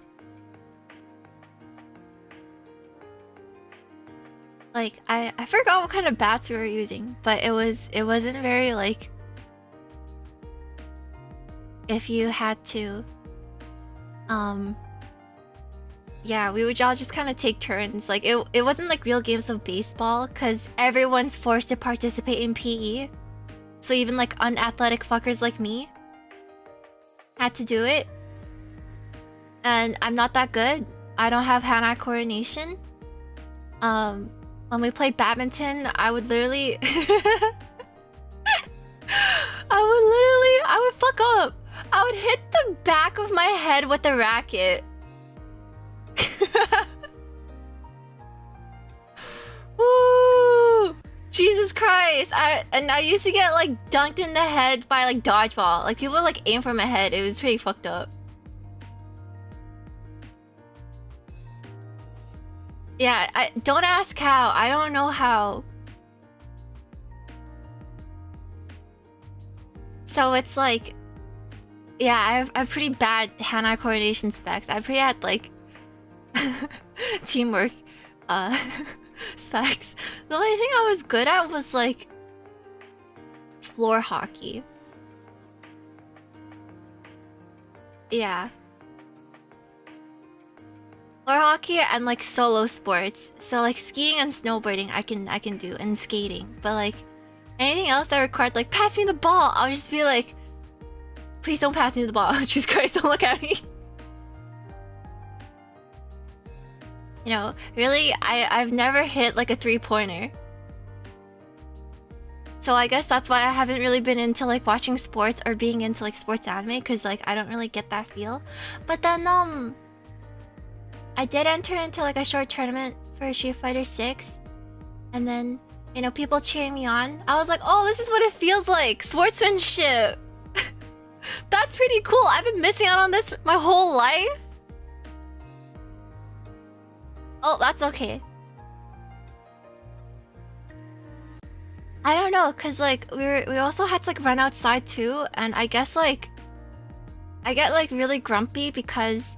Like I forgot what kind of bats we were using, but it wasn't very like if you had to yeah, we would all just kind of take turns. Like it wasn't like real games of baseball because everyone's forced to participate in PE. So even like unathletic fuckers like me had to do it. And I'm not that good. I don't have hand-eye coordination. When we played badminton, I would literally I would fuck up. I would hit the back of my head with the racket. Woo! Jesus Christ. I used to get like dunked in the head by like dodgeball. Like people would like aim for my head. It was pretty fucked up. Yeah, don't ask how. I don't know how. So it's like, yeah, I have pretty bad hand-eye coordination specs. I pretty had like teamwork specs. The only thing I was good at was like floor hockey. Yeah. Floor hockey and like solo sports. So like skiing and snowboarding I can do, and skating. But like anything else that required like pass me the ball, I'll just be like, please don't pass me the ball. Jesus Christ, don't look at me. You know, really, I've never hit like a 3-pointer. So I guess that's why I haven't really been into like watching sports or being into like sports anime, because like I don't really get that feel. But then I did enter into like a short tournament for Street Fighter 6, and then, you know, people cheering me on. I was like, oh, this is what it feels like, sportsmanship. That's pretty cool. I've been missing out on this my whole life. Oh, that's okay. I don't know, cause like we also had to like run outside too, and I guess like I get like really grumpy because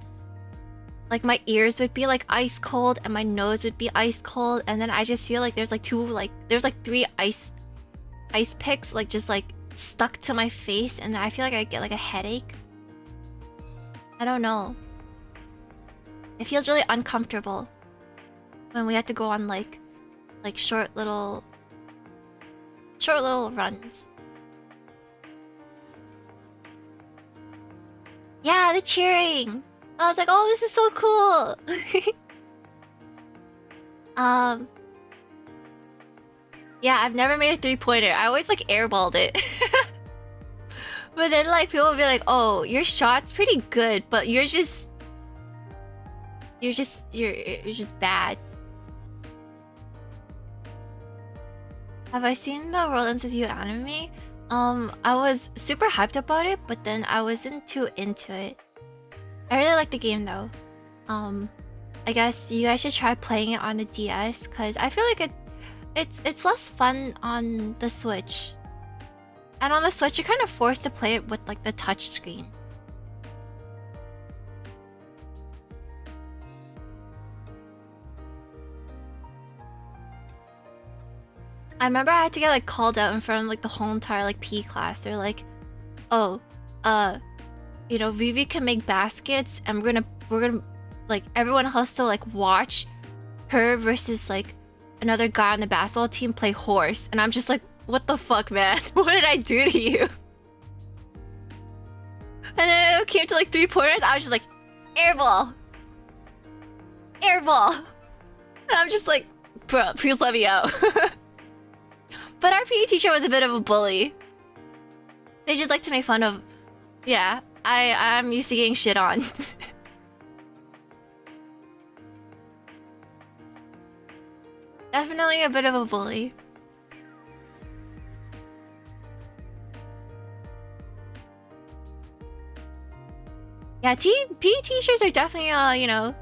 like my ears would be like ice cold and my nose would be ice cold, and then I just feel like there's like there's like 3 ice picks like just like stuck to my face, and I feel like I get like a headache. I don't know. It feels really uncomfortable when we had to go on like short little runs. Yeah, the cheering. I was like, oh, this is so cool. Yeah, I've never made a 3-pointer. I always like airballed it. But then like people will be like, oh, your shot's pretty good, but you're just bad. Have I seen the World Ends With You anime? I was super hyped about it, but then I wasn't too into it. I really like the game though. I guess you guys should try playing it on the DS, because I feel like it's less fun on the Switch. And on the Switch, you're kind of forced to play it with like the touch screen. I remember I had to get like called out in front of like the whole entire like PE class. They're like, oh, you know, Vivi can make baskets, and we're gonna like everyone has to like watch her versus like another guy on the basketball team play horse. And I'm just like, what the fuck, man? What did I do to you? And then it came to like 3-pointers. I was just like, air ball. Air ball. And I'm just like, bro, please let me out. But our PE teacher was a bit of a bully. They just like to make fun of... Yeah, I'm used to getting shit on. Definitely a bit of a bully. Yeah, PE teachers are definitely, you know,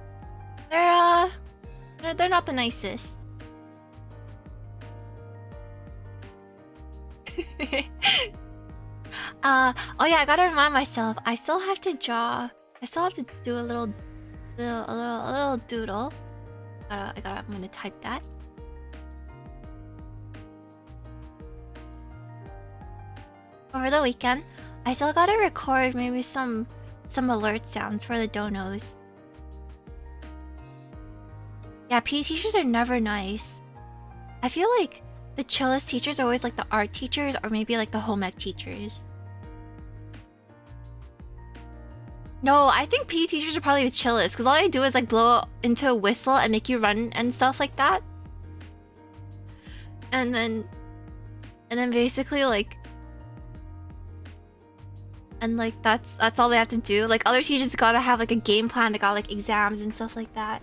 they're not the nicest. Oh yeah, I gotta remind myself. I still have to draw. I still have to do a little doodle. I'm gonna type that. Over the weekend, I still gotta record maybe some alert sounds for the donos. Yeah, PE teachers are never nice. I feel like the chillest teachers are always like the art teachers or maybe like the home ec teachers. No, I think PE teachers are probably the chillest because all they do is like blow into a whistle and make you run and stuff like that. And then basically like, and like that's all they have to do. Like other teachers gotta have like a game plan. They got like exams and stuff like that.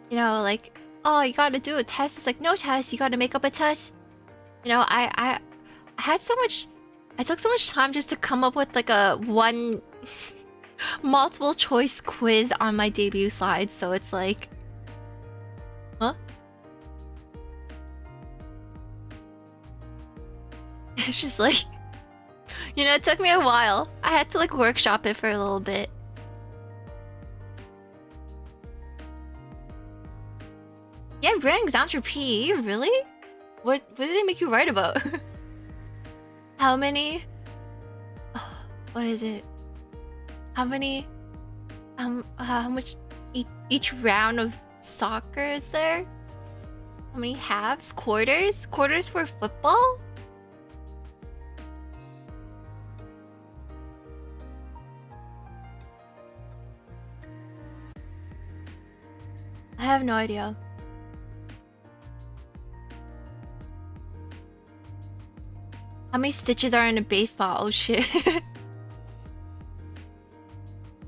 You know, like, oh, you gotta do a test. It's like, no test. You gotta make up a test. You know, I had so much... I took so much time just to come up with like a one multiple choice quiz on my debut slide. So it's like... Huh? It's just like... You know, it took me a while. I had to like workshop it for a little bit. Yeah, writing exams for PE? Really? What did they make you write about? How many? Oh, what is it? How many? How much each round of soccer is there? How many halves? Quarters? Quarters for football? I have no idea. How many stitches are in a baseball? Oh shit.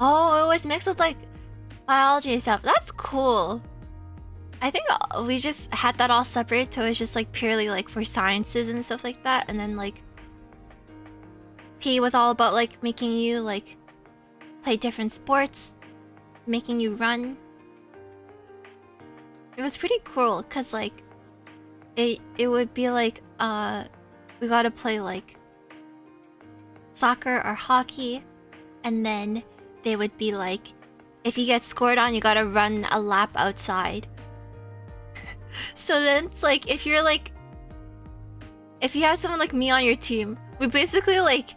Oh, it was mixed with like biology and stuff. That's cool. I think we just had that all separate, so it's just like purely like for sciences and stuff like that. And then like P was all about like making you like play different sports, making you run. It was pretty cool because like it would be like we gotta play like soccer or hockey, and then they would be like, if you get scored on, you gotta run a lap outside. So then it's like, if you have someone like me on your team, we basically like,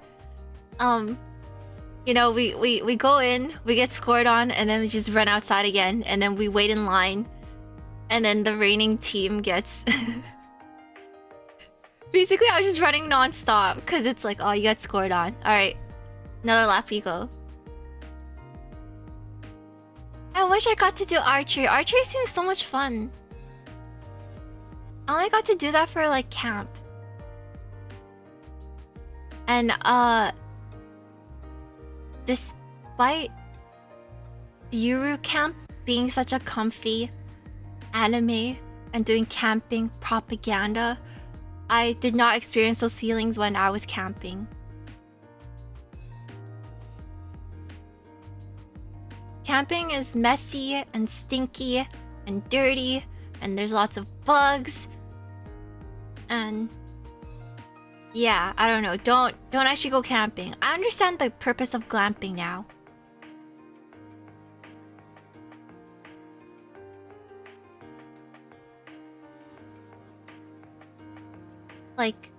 you know, we go in, we get scored on, and then we just run outside again, and then we wait in line, and then the reigning team gets... Basically, I was just running non-stop because it's like, oh, you got scored on. Alright, another lap you go. I wish I got to do archery. Archery seems so much fun. I only got to do that for like camp. And despite Yuru Camp being such a comfy anime and doing camping propaganda, I did not experience those feelings when I was camping. Camping is messy and stinky and dirty, and there's lots of bugs. And yeah, I don't know. Don't actually go camping. I understand the purpose of glamping now. like,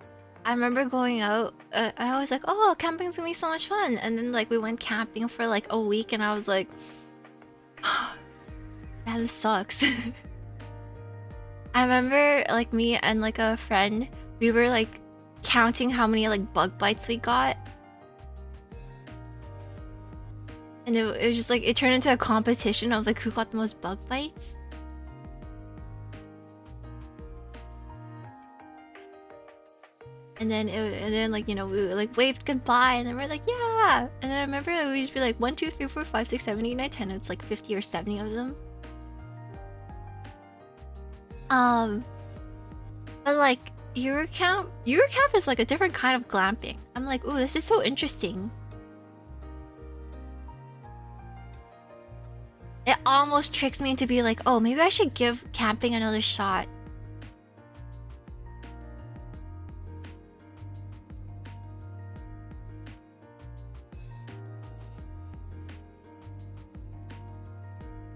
I remember going out. I was like, "Oh, camping's gonna be so much fun!" And then like we went camping for like a week, and I was like, "Man, this sucks." I remember like me and like a friend, we were like counting how many like bug bites we got, and it was just like it turned into a competition of like who got the most bug bites. And then like, you know, we like waved goodbye, and then we're like, yeah. And then I remember we used to be like 1, 2, 3, 4, 5, 6, 7, 8, 9, 10. It's like 50 or 70 of them. But like Eurocamp is like a different kind of glamping. I'm like, ooh, this is so interesting. It almost tricks me into be like, oh, maybe I should give camping another shot.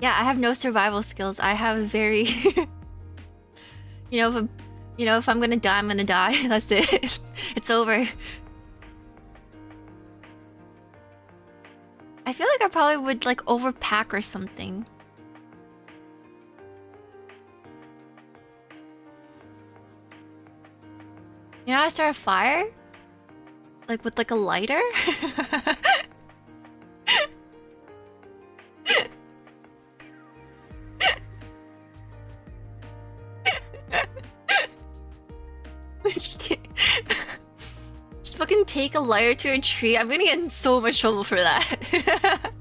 Yeah, I have no survival skills. I have very if I'm gonna die, I'm gonna die. That's it. It's over. I feel like I probably would like overpack or something. You know how I start a fire? Like with like a lighter? Just fucking take a lighter to a tree. I'm gonna get in so much trouble for that.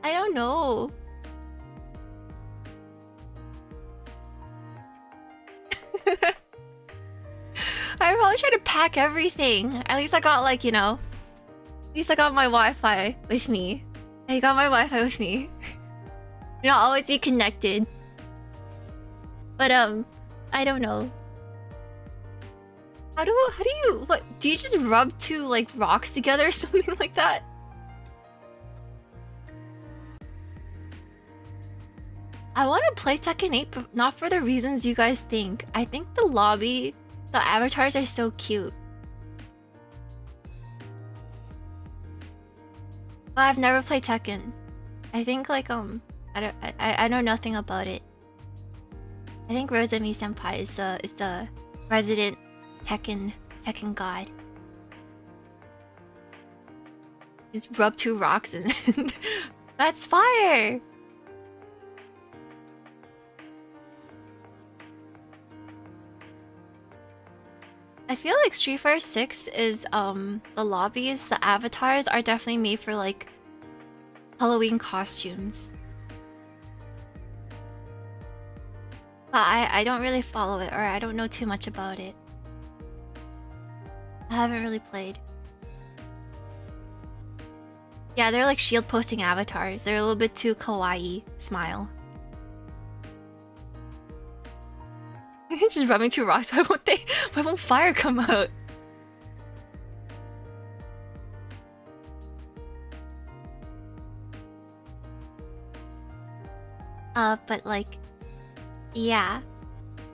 I don't know. I probably try to pack everything. At least I got like, you know, at least I got my Wi-Fi with me. I got my Wi-Fi with me. You know, I'll always be connected. But I don't know. How do you, what, do you just rub two like rocks together or something like that? I want to play Tekken 8, but not for the reasons you guys think. I think the lobby, the avatars are so cute. But I've never played Tekken. I think like I know nothing about it. I think Rosemi Senpai is the resident Tekken god. Just rub two rocks and that's fire. I feel like Street Fighter 6 is the lobbies, the avatars are definitely made for like Halloween costumes. But I don't really follow it, or I don't know too much about it. I haven't really played. Yeah, they're like shield posting avatars. They're a little bit too kawaii. Smile. Just rubbing two rocks. Why won't fire come out? But like, yeah.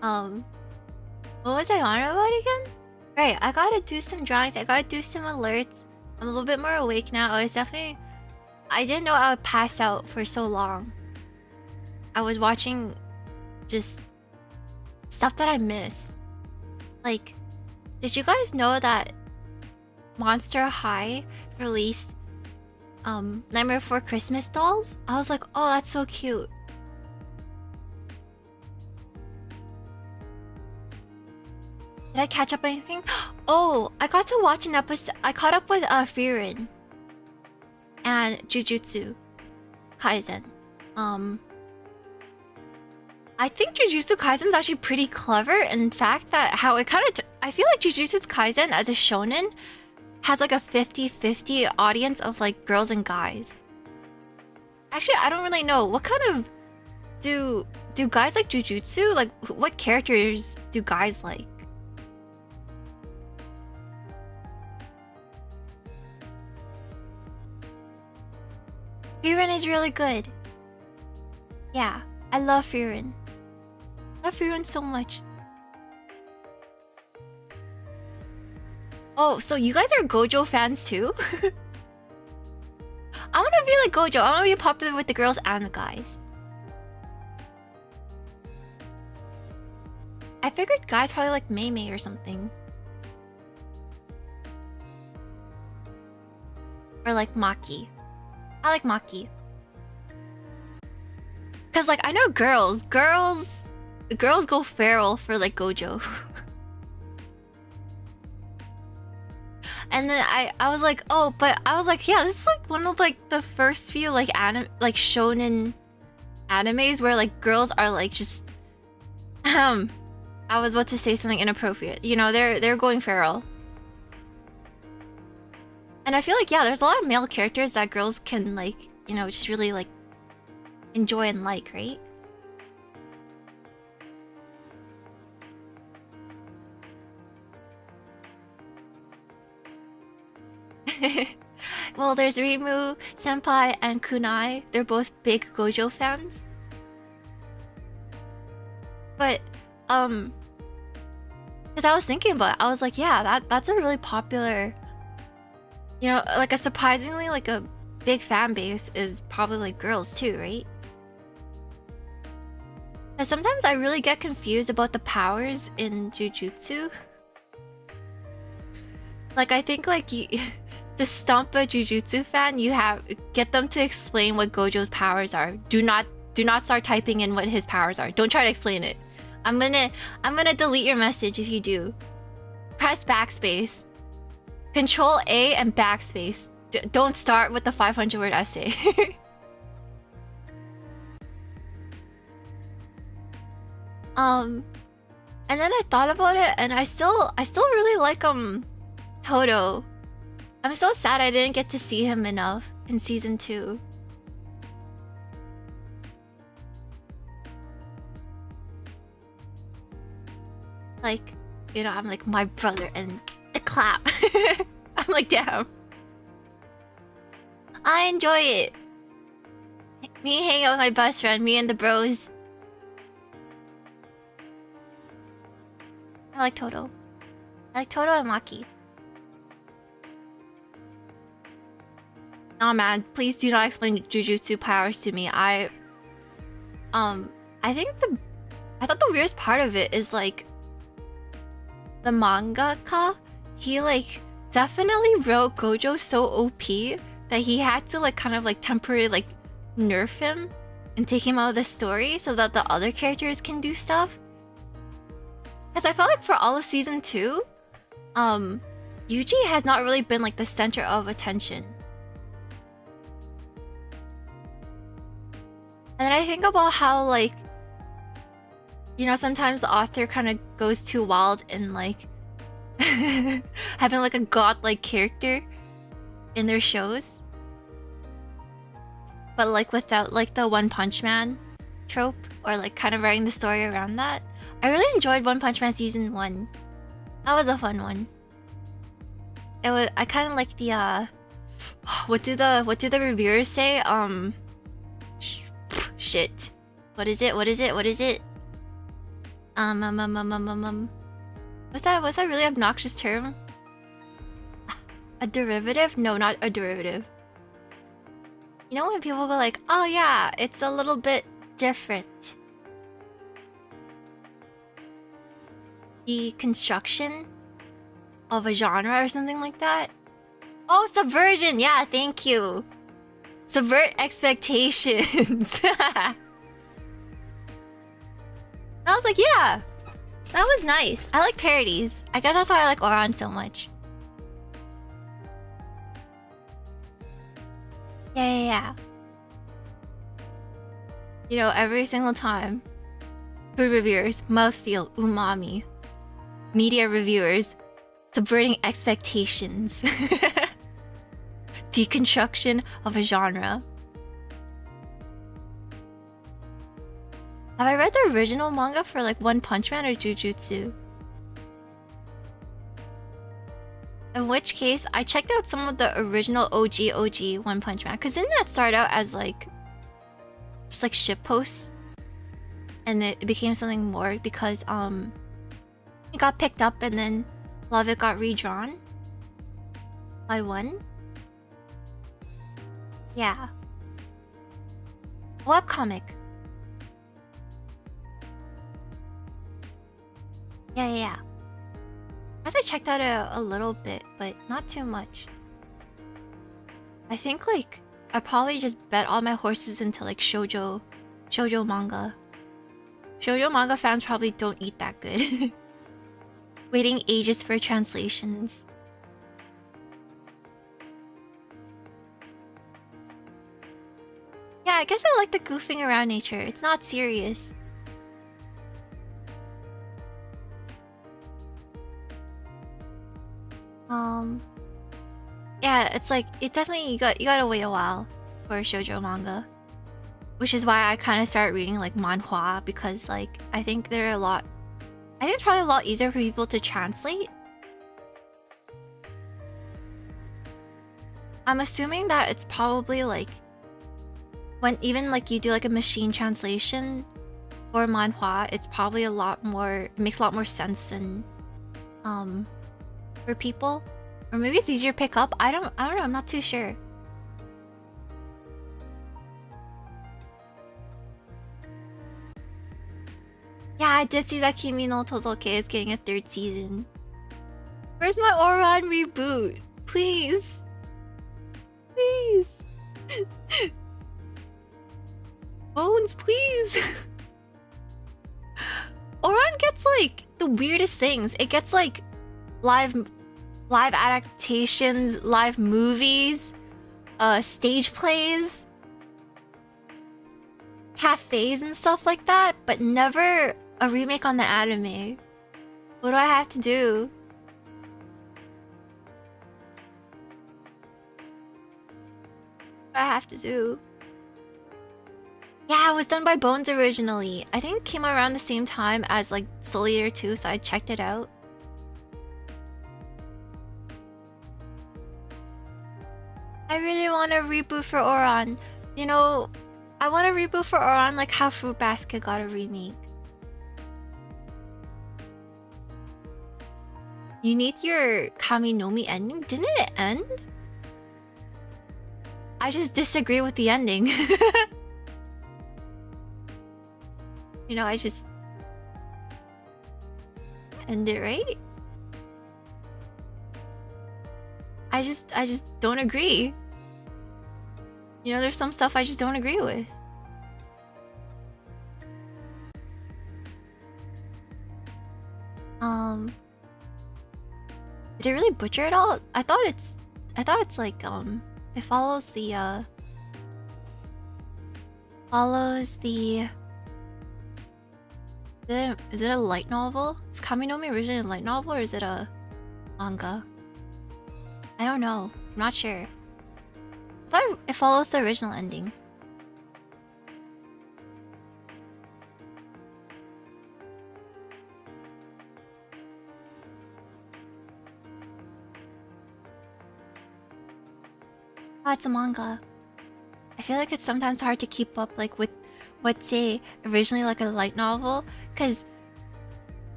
What was I on about again? Right, I gotta do some drawings. I gotta do some alerts. I'm a little bit more awake now. I didn't know I would pass out for so long. I was watching just stuff that I missed. Like, did you guys know that Monster High released Nightmare Before Christmas dolls? I was like, oh, that's so cute. Did I catch up anything? Oh, I got to watch an episode. I caught up with Frieren and Jujutsu Kaisen. I think Jujutsu Kaisen is actually pretty clever. In fact, that how it kind of, I feel like Jujutsu Kaisen as a shonen has like a 50-50 audience of like girls and guys. Actually, I don't really know what kind of do guys like Jujutsu? Like, what characters do guys like? Frieren is really good. Yeah, I love Frieren. I love Frieren so much. Oh, so you guys are Gojo fans too? I want to be like Gojo. I want to be popular with the girls and the guys. I figured guys probably like Mei or something. Or like Maki. I like Maki. Cause like I know girls go feral for like Gojo. And then I was like, oh, but I was like, yeah, this is like one of like the first few like shonen animes where like girls are like just I was about to say something inappropriate. You know, they're going feral. And I feel like, yeah, there's a lot of male characters that girls can like, you know, just really like enjoy and like, right? Well, there's Rimu, Senpai, and Kunai. They're both big Gojo fans. But, because I was thinking about it, I was like, yeah, that's a really popular, you know, like a surprisingly like a big fan base is probably like girls too, right? But sometimes I really get confused about the powers in Jujutsu. Like I think like to stump a Jujutsu fan, you get them to explain what Gojo's powers are. Do not start typing in what his powers are. Don't try to explain it. I'm gonna delete your message if you do. Press backspace. Control A and backspace. Don't start with the 500-word essay. And then I thought about it, and I still really like Todo. I'm so sad I didn't get to see him enough in season 2. Like, you know, I'm like my brother and the clap. I'm like, damn. I enjoy it. Me hanging out with my best friend, me and the bros. I like Todo. I like Todo and Maki. Nah, man, please do not explain Jujutsu powers to me. I thought the weirdest part of it is like the mangaka, he like definitely wrote Gojo so OP that he had to like kind of like temporarily like nerf him and take him out of the story so that the other characters can do stuff. Because I felt like for all of season 2, Yuji has not really been like the center of attention. And then I think about how, like, you know, sometimes the author kind of goes too wild in, like, having, like, a godlike character in their shows. But, like, without, like, the One Punch Man trope, or, like, kind of writing the story around that. I really enjoyed One Punch Man Season 1. That was a fun one. I kind of like the, what do the reviewers say? Shit. What is it? What's that really obnoxious term? A derivative? No, not a derivative. You know when people go like, oh yeah, it's a little bit different. The construction of a genre or something like that? Oh, subversion! Yeah, thank you. Subvert expectations. I was like, yeah, that was nice. I like parodies. I guess that's why I like Oran so much. Yeah. You know, every single time. Food reviewers, mouthfeel, umami. Media reviewers, subverting expectations. Deconstruction of a genre. Have I read the original manga for like One Punch Man or Jujutsu? In which case, I checked out some of the original OG One Punch Man. Because didn't that start out as like just like ship posts? And it became something more because it got picked up and then a lot of it got redrawn. By one? Yeah. Webcomic. Yeah. I guess I checked out a little bit, but not too much. I think like I probably just bet all my horses into like shoujo manga. Shoujo manga fans probably don't eat that good. Waiting ages for translations. Yeah, I guess I like the goofing around nature. It's not serious. Yeah, it's like it definitely you gotta wait a while for shoujo manga, which is why I kind of started reading like manhwa because like I think they're a lot. I think it's probably a lot easier for people to translate. I'm assuming that it's probably like when even like you do like a machine translation for manhwa, it's probably a lot more. It makes a lot more sense than for people. Or maybe it's easier to pick up. I don't know, I'm not too sure. Yeah, I did see that Kimi no Todoke is getting a 3rd season. Where's my Oran reboot? Please. Please. Bones, please. Oran gets like the weirdest things. It gets like live adaptations, live movies, stage plays, cafes and stuff like that, but never a remake on the anime. What do I have to do? What do I have to do? Yeah, it was done by Bones originally. I think it came around the same time as like Soul Eater 2, so I checked it out. I really want a reboot for Oran. You know, I want a reboot for Oran like how Fruit Basket got a remake. You need your Kaminomi ending? Didn't it end? I just disagree with the ending. You know, I just end it, right? I just don't agree. You know, there's some stuff I just don't agree with. Did it really butcher it all? I thought it's like it follows the is it a light novel? Is Kaminomi originally a light novel or is it a manga? I don't know. I'm not sure. I thought it follows the original ending. Oh, it's a manga. I feel like it's sometimes hard to keep up like with what's say originally like a light novel, because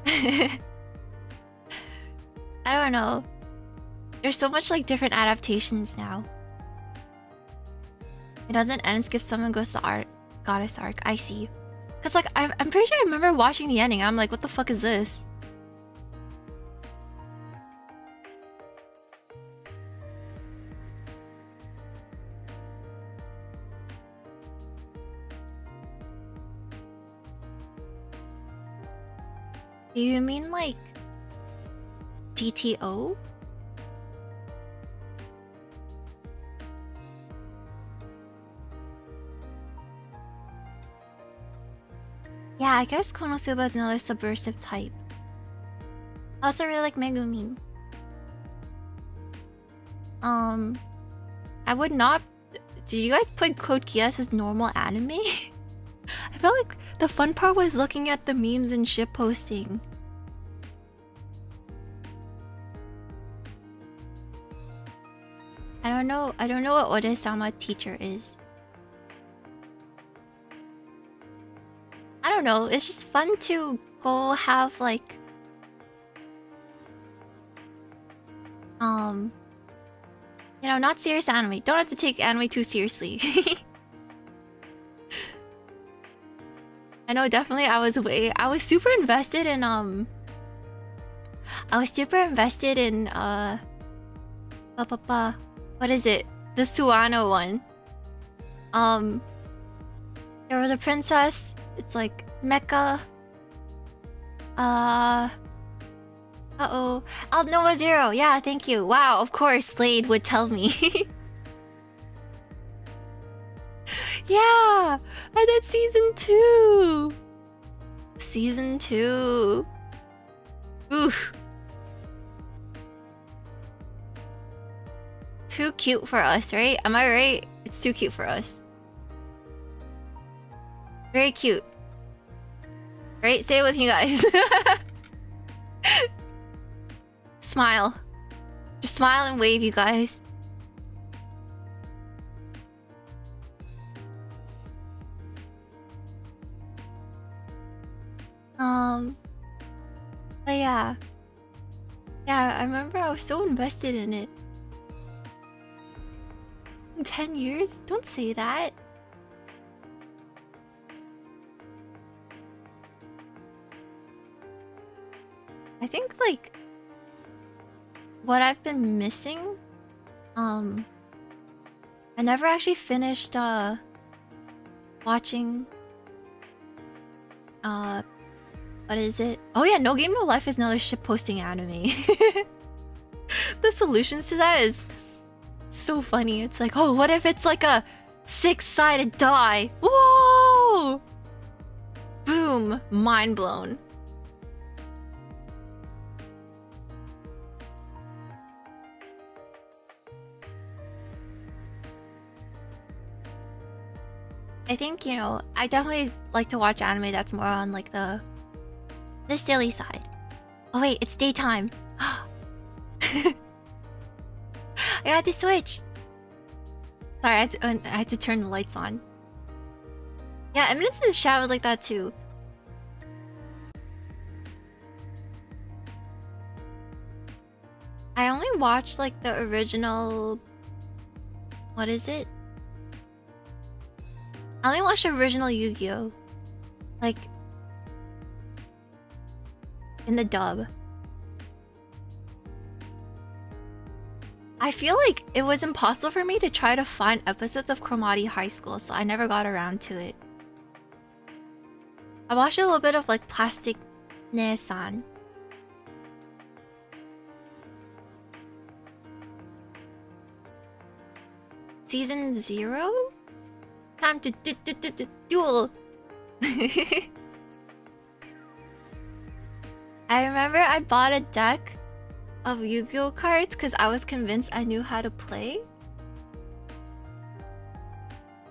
I don't know. There's so much like different adaptations now. It doesn't end, skips someone goes to art goddess arc. I see. Cause like I'm pretty sure I remember watching the ending. I'm like, what the fuck is this? Do you mean like GTO? Yeah, I guess Konosuba is another subversive type. I also really like Megumin. I would not. Did you guys put Code Geass as normal anime? I felt like the fun part was looking at the memes and shit posting. I don't know what Ode-sama teacher is. I don't know, it's just fun to go have like You know, not serious anime. Don't have to take anime too seriously. I know, definitely I was super invested in what is it? The Suano one. There was a princess. It's like mecha. Uh-oh. Nova Zero. Yeah, thank you. Wow, of course Slade would tell me. Yeah! I did season 2! Season 2. Oof. Too cute for us, right? Am I right? It's too cute for us. Very cute. Right? Say it with me, guys. Smile. Just smile and wave, you guys. But yeah. Yeah, I remember I was so invested in it. 10 years? Don't say that. I think, like, what I've been missing, I never actually finished, watching, what is it? Oh yeah, No Game No Life is another shitposting anime. The solutions to that is so funny. It's like, oh, what if it's like a 6-sided die? Whoa! Boom! Mind blown. I think, you know, I definitely like to watch anime that's more on like the silly side. Oh wait, it's daytime. I got to switch. Sorry, I had to turn the lights on. Yeah, Eminence in the Shadows like that too. I only watched like the original... What is it? I only watched the original Yu-Gi-Oh! Like... in the dub. I feel like it was impossible for me to try to find episodes of Cromartie High School, so I never got around to it. I watched a little bit of like Plastic Ne-san. Season 0? Time to duel! I remember I bought a deck of Yu-Gi-Oh cards because I was convinced I knew how to play.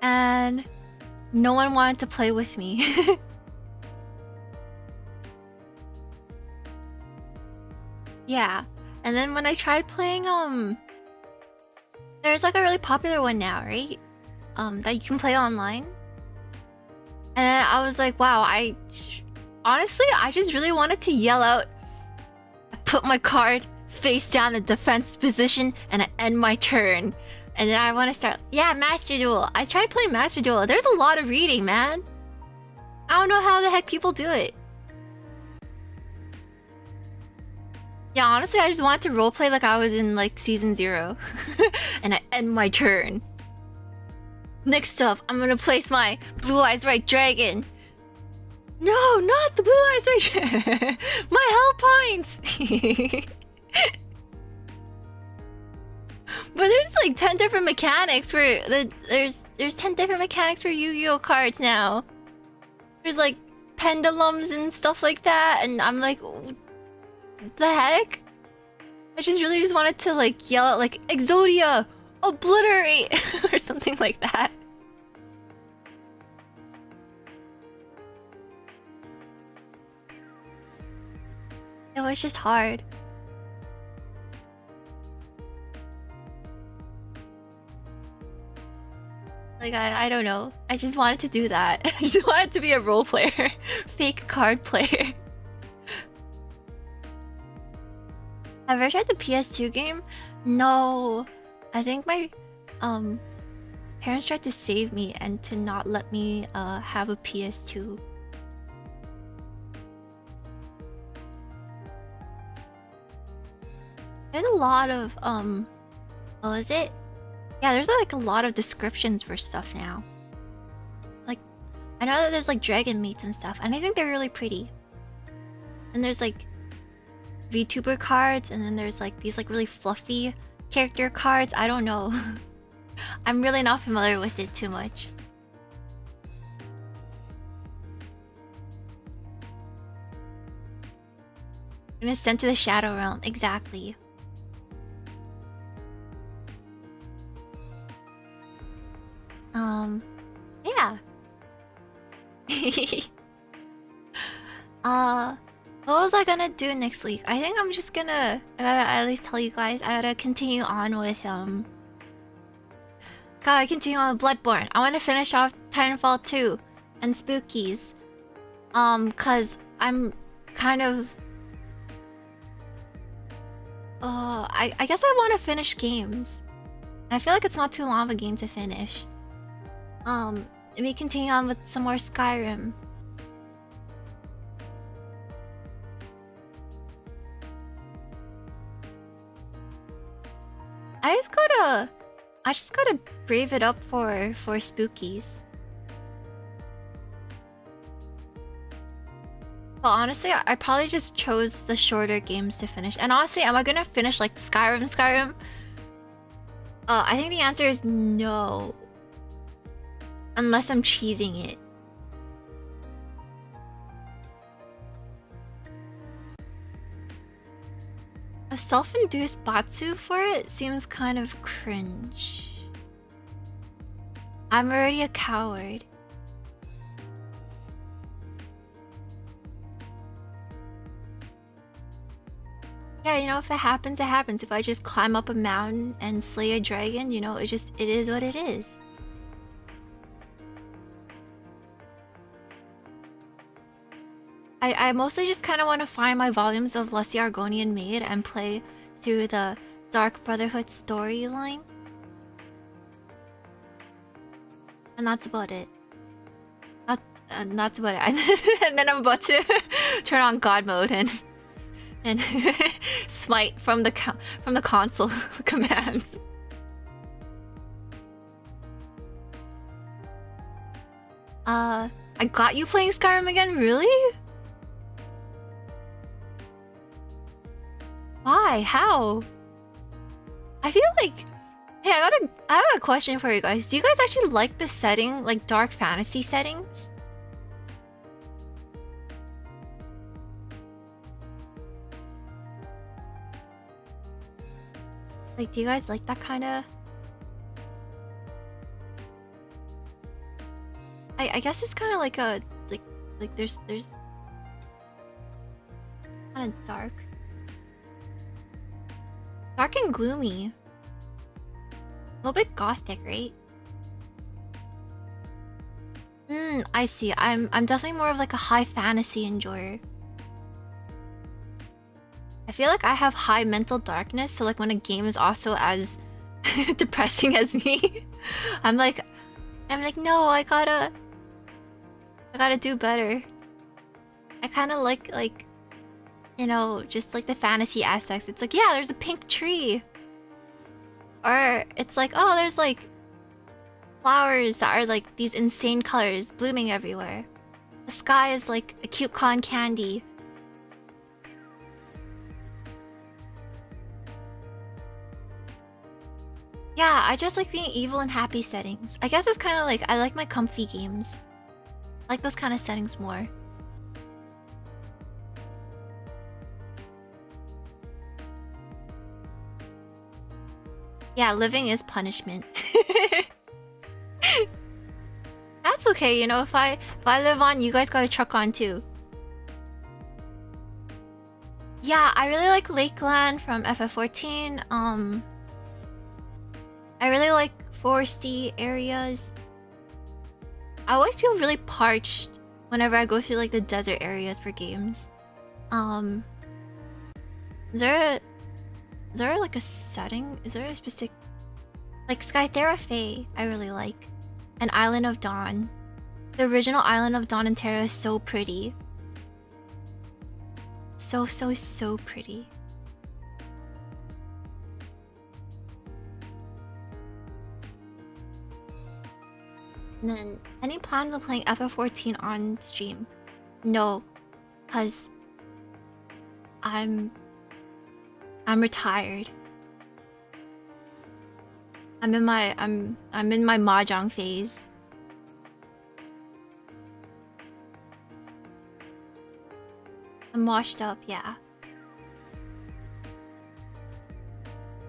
And no one wanted to play with me. Yeah. And then when I tried playing, there's like a really popular one now, right? That you can play online. And I was like, wow, honestly, I just really wanted to yell out, I put my card face down in defense position and I end my turn. And then I want to start, yeah, Master Duel. I tried playing Master Duel. There's a lot of reading, man. I don't know how the heck people do it. Yeah, honestly, I just wanted to roleplay like I was in like season 0. And I end my turn. Next up, I'm gonna place my Blue Eyes White Dragon. No, not the Blue Eyes White Dragon. My health points. But there's like 10 different mechanics for there's 10 different mechanics for Yu-Gi-Oh cards now. There's like pendulums and stuff like that, and I'm like, what the heck? I just really just wanted to like yell out like Exodia, obliterate, or something like that. It was just hard. Like, I don't know. I just wanted to do that. I just wanted to be a role player. Fake card player. Have you ever tried the PS2 game? No. I think my parents tried to save me and to not let me have a PS2. There's a lot of oh, is it? Yeah, there's like a lot of descriptions for stuff now. Like, I know that there's like dragon mates and stuff, and I think they're really pretty. And there's like VTuber cards, and then there's like these like really fluffy character cards. I don't know. I'm really not familiar with it too much. I'm gonna send to the Shadow Realm. Exactly. Yeah. What was I gonna do next week? I think I'm just gonna... I gotta at least tell you guys, I gotta continue on with, gotta continue on with Bloodborne. I wanna finish off Titanfall 2 and Spookies. Cause I'm kind of... I guess I wanna finish games. And I feel like it's not too long of a game to finish. Maybe continue on with some more Skyrim. I just gotta brave it up for Spookies. But honestly, I probably just chose the shorter games to finish. And honestly, am I gonna finish like Skyrim? I think the answer is no. Unless I'm cheesing it. A self-induced Batsu for it seems kind of cringe. I'm already a coward. Yeah, you know, if it happens, it happens. If I just climb up a mountain and slay a dragon, you know, it is what it is. I mostly just kind of want to find my volumes of Lusty Argonian Maid and play through the Dark Brotherhood storyline. And that's about it. That's about it. And then I'm about to turn on God mode and smite from the console commands. I got you playing Skyrim again, really? Why? How? I feel like... Hey, I have a question for you guys. Do you guys actually like the setting, like dark fantasy settings? Like, do you guys like that kind of... I guess it's kind of like a... Like there's... kind of dark. Dark and gloomy. A little bit gothic, right? I see. I'm definitely more of like a high fantasy enjoyer. I feel like I have high mental darkness, so like when a game is also as depressing as me, I'm like, no, I gotta do better. I kind of like, you know, just like the fantasy aspects. It's like, yeah, there's a pink tree. Or it's like, oh, there's like flowers that are like these insane colors blooming everywhere. The sky is like a cute cotton candy. Yeah, I just like being evil in happy settings. I guess it's kind of like, I like my comfy games. I like those kind of settings more. Yeah, living is punishment. That's okay, you know, if I live on, you guys gotta truck on too. Yeah, I really like Lakeland from FF14. I really like foresty areas. I always feel really parched whenever I go through like the desert areas for games. Is there like a setting? Is there a specific Like Skythera Fae, I really like. And Island of Dawn. The original Island of Dawn and Terra is so pretty. So pretty. And then, any plans of playing FF14 on stream? No, cause I'm retired. I'm in my mahjong phase. I'm washed up, yeah.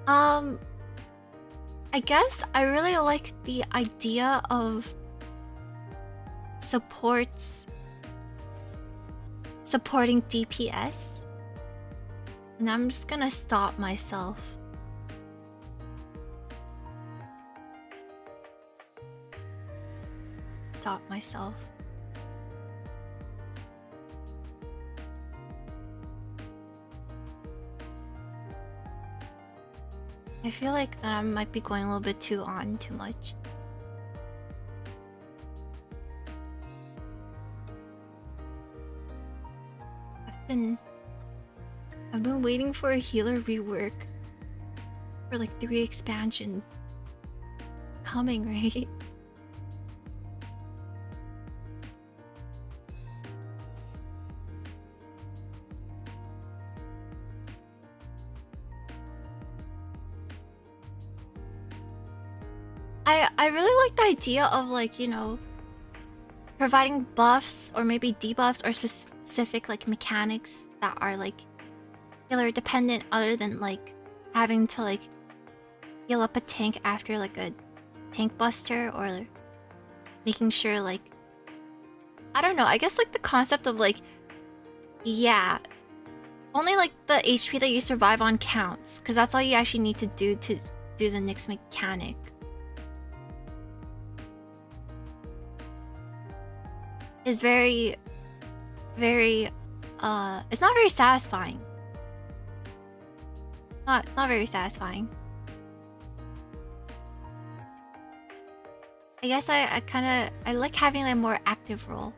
I guess I really like the idea of supporting DPS. And I'm just gonna stop myself. Stop myself. I feel like I might be going a little bit too much. I've been waiting for a healer rework for like 3 expansions. Coming, right? I really like the idea of like, you know, providing buffs or maybe debuffs or specific like mechanics that are like healer dependent, other than like having to like heal up a tank after like a tank buster, or making sure like, I don't know, I guess like the concept of like, yeah, only like the HP that you survive on counts, because that's all you actually need to do the next mechanic. Is very it's not very satisfying. It's not very satisfying. I guess I like having a more active role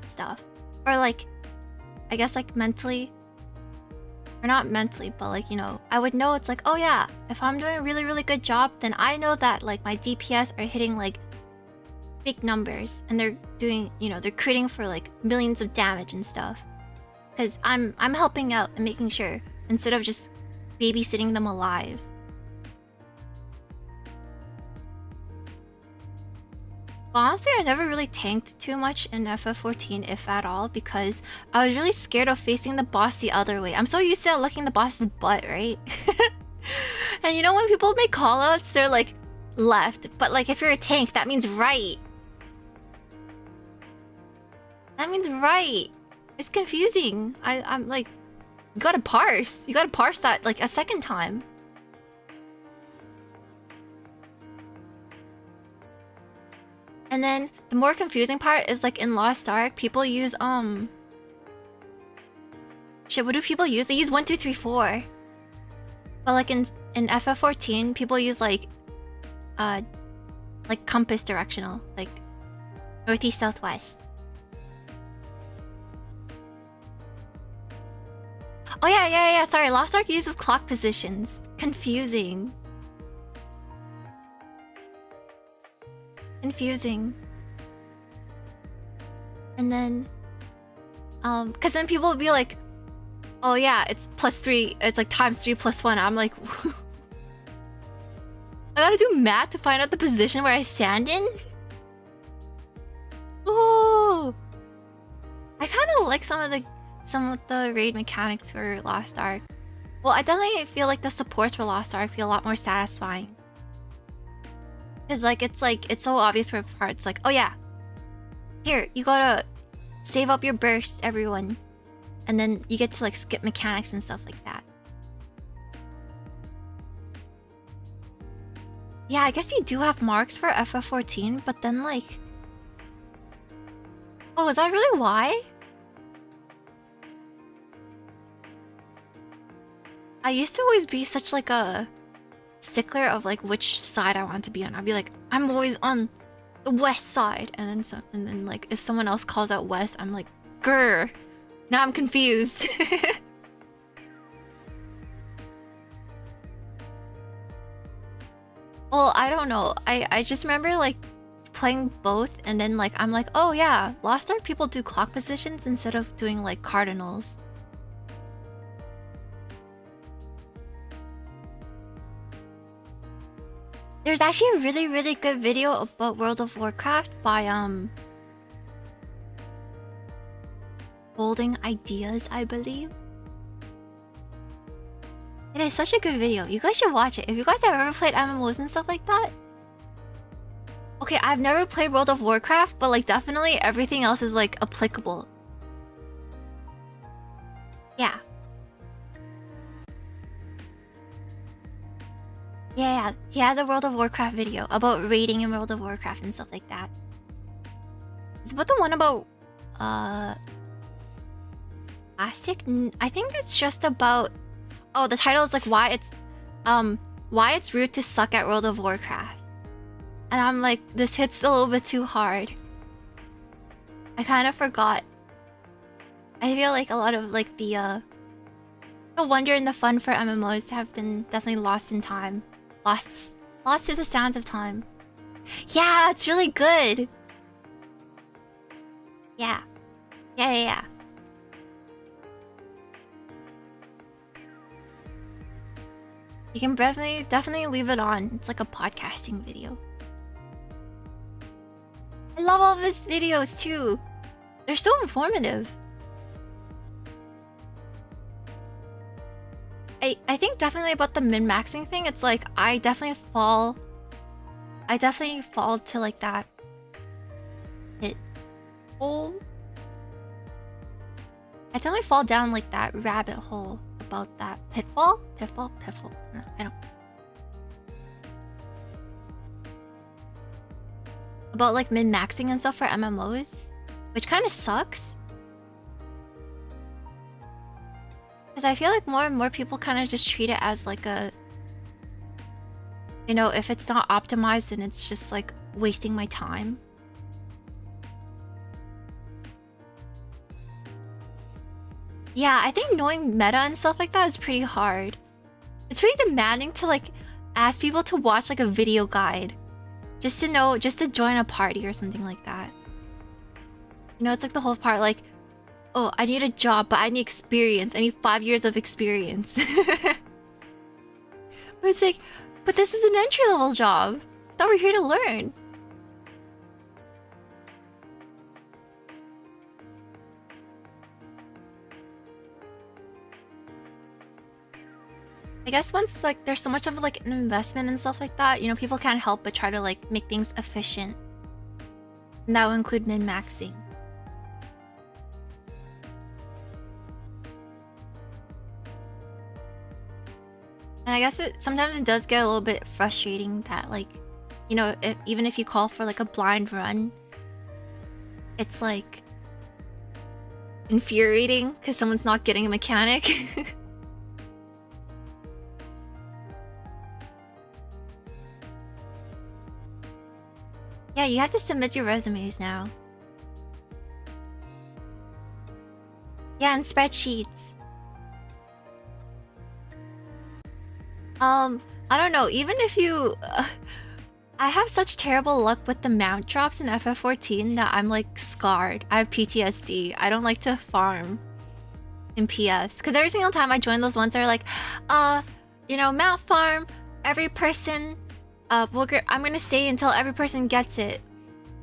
stuff, or like, I guess like mentally, or not mentally, but like, you know, I would know it's like, oh yeah, if I'm doing a really good job, then I know that like my DPS are hitting like big numbers, and they're doing, you know, they're critting for like millions of damage and stuff, because I'm helping out and making sure, instead of just babysitting them alive. But honestly, I never really tanked too much in FF14, if at all, because I was really scared of facing the boss the other way. I'm so used to licking the boss's butt, right? And you know, when people make callouts, they're like left, but like if you're a tank, that means right. That means right. It's confusing. I'm like, you gotta parse that like a second time. And then the more confusing part is like in Lost Ark, people use shit, what do people use? They use 1, 2, 3, 4. But like in FF14, people use like compass directional, like northeast, southwest. Oh yeah, sorry, Lost Ark uses clock positions. Confusing. And then cause then people will be like, oh yeah, it's +3, it's like ×3 +1. I'm like, I gotta do math to find out the position where I stand in? Oh, I kind of like some of the raid mechanics for Lost Ark. Well, I definitely feel like the supports for Lost Ark feel a lot more satisfying. Cause it's so obvious for parts, like, oh yeah, here, you gotta save up your burst, everyone. And then you get to like skip mechanics and stuff like that. Yeah, I guess you do have marks for FF14, but then like... Oh, is that really why? I used to always be such stickler of like which side I want to be on. I'd be like, I'm always on the west side, and then like if someone else calls out west, I'm like, grr. Now I'm confused. Well, I don't know. I just remember like playing both, and then like I'm like, oh yeah, Lost Ark people do clock positions instead of doing like cardinals. There's actually a really good video about World of Warcraft by Holding Ideas, I believe. It is such a good video. You guys should watch it. If you guys have ever played MMOs and stuff like that. Okay, I've never played World of Warcraft, but like definitely everything else is like applicable. Yeah. Yeah, he has a World of Warcraft video about raiding in World of Warcraft and stuff like that. Is it the one about plastic? I think it's just about, oh, the title is like why it's rude to suck at World of Warcraft. And I'm like, this hits a little bit too hard. I kind of forgot. I feel like a lot of like the wonder and the fun for MMOs have been definitely lost in time. Lost to the sands of time. Yeah, it's really good. Yeah. Yeah. You can definitely leave it on. It's like a podcasting video. I love all of his videos too. They're so informative. I think definitely about the min-maxing thing, it's like I definitely fall to like that pit hole. I definitely fall down like that rabbit hole about that pitfall. No, I don't. About like min-maxing and stuff for MMOs, which kind of sucks. Because I feel like more and more people kind of just treat it as like a, you know, if it's not optimized then it's just like wasting my time. Yeah, I think knowing meta and stuff like that is pretty hard. It's pretty demanding to like ask people to watch like a video guide. Just to know, just to join a party or something like that. You know, it's like the whole part like, oh, I need a job, but I need experience. I need 5 years of experience. But it's like, but this is an entry-level job. I thought we were here to learn. I guess once like there's so much of like an investment and stuff like that, you know, people can't help but try to like make things efficient. And that will include min-maxing. And I guess sometimes it does get a little bit frustrating that like, you know, even if you call for like a blind run, it's like infuriating because someone's not getting a mechanic. Yeah, you have to submit your resumes now. Yeah, and spreadsheets. I don't know, even if you... I have such terrible luck with the mount drops in FF14 that I'm like scarred. I have PTSD. I don't like to farm in PFs. Because every single time I join those ones, they're like, you know, mount farm, every person... I'm gonna stay until every person gets it.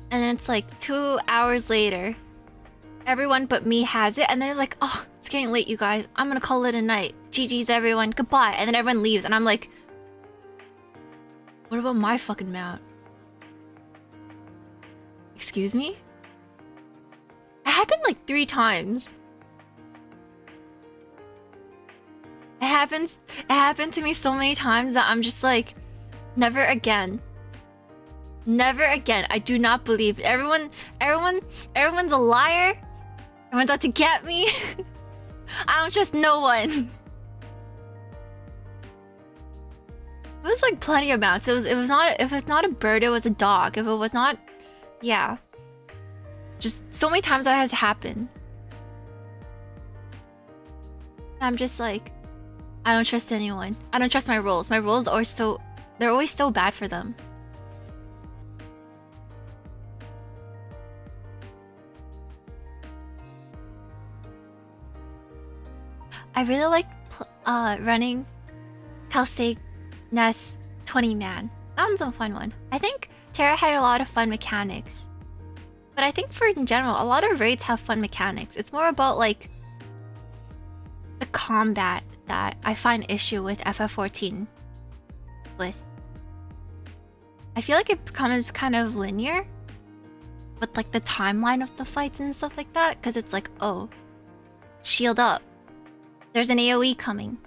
And then it's like 2 hours later, everyone but me has it, and they're like, oh, it's getting late, you guys. I'm gonna call it a night. GG's everyone, goodbye. And then everyone leaves, and I'm like, what about my fucking mount? Excuse me? It happened like 3 times. It happened to me so many times that I'm just like, never again. Never again. I do not believe it. Everyone's a liar. Everyone's out to get me. I don't trust no one. It was like plenty of mounts. It was not, if it's not a bird, it was a dog. If it was not, yeah. Just so many times that has happened. I'm just like, I don't trust anyone. I don't trust my rolls. My rolls are so, they're always so bad for them. I really like running Kelsey Ness 20-man. That one's a fun one. I think Terra had a lot of fun mechanics. But I think for in general, a lot of raids have fun mechanics. It's more about like the combat that I find issue with FF14 with. I feel like it becomes kind of linear with like the timeline of the fights and stuff like that, because it's like, oh, shield up. There's an AoE coming.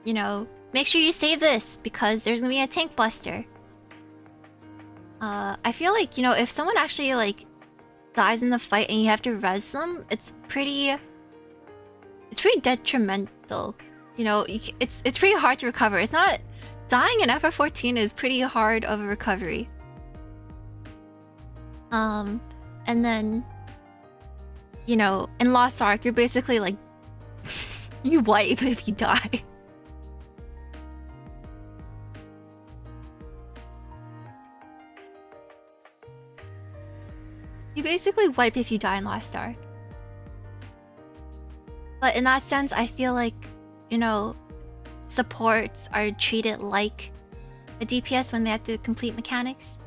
You know, make sure you save this because there's gonna be a tank buster. I feel like, you know, if someone actually like dies in the fight and you have to res them, it's pretty detrimental. You know, it's pretty hard to recover. It's not, dying in FF14 is pretty hard of a recovery. And then, you know, in Lost Ark, you're basically like you wipe if you die. You basically wipe if you die in Lost Ark. But in that sense, I feel like, you know, supports are treated like a DPS when they have to complete mechanics.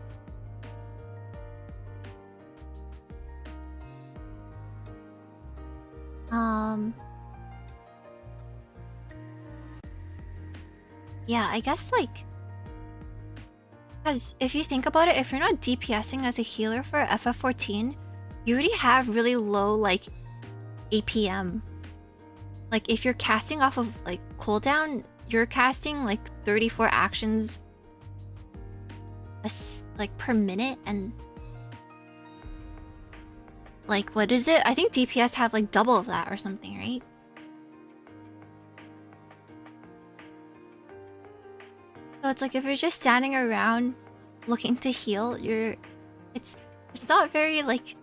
Yeah, I guess like, because if you think about it, if you're not DPSing as a healer for FF14, you already have really low like APM. Like if you're casting off of like cooldown, you're casting like 34 actions like per minute, and like what is it? I think DPS have like double of that or something, right? So it's like if you're just standing around looking to heal, it's not very like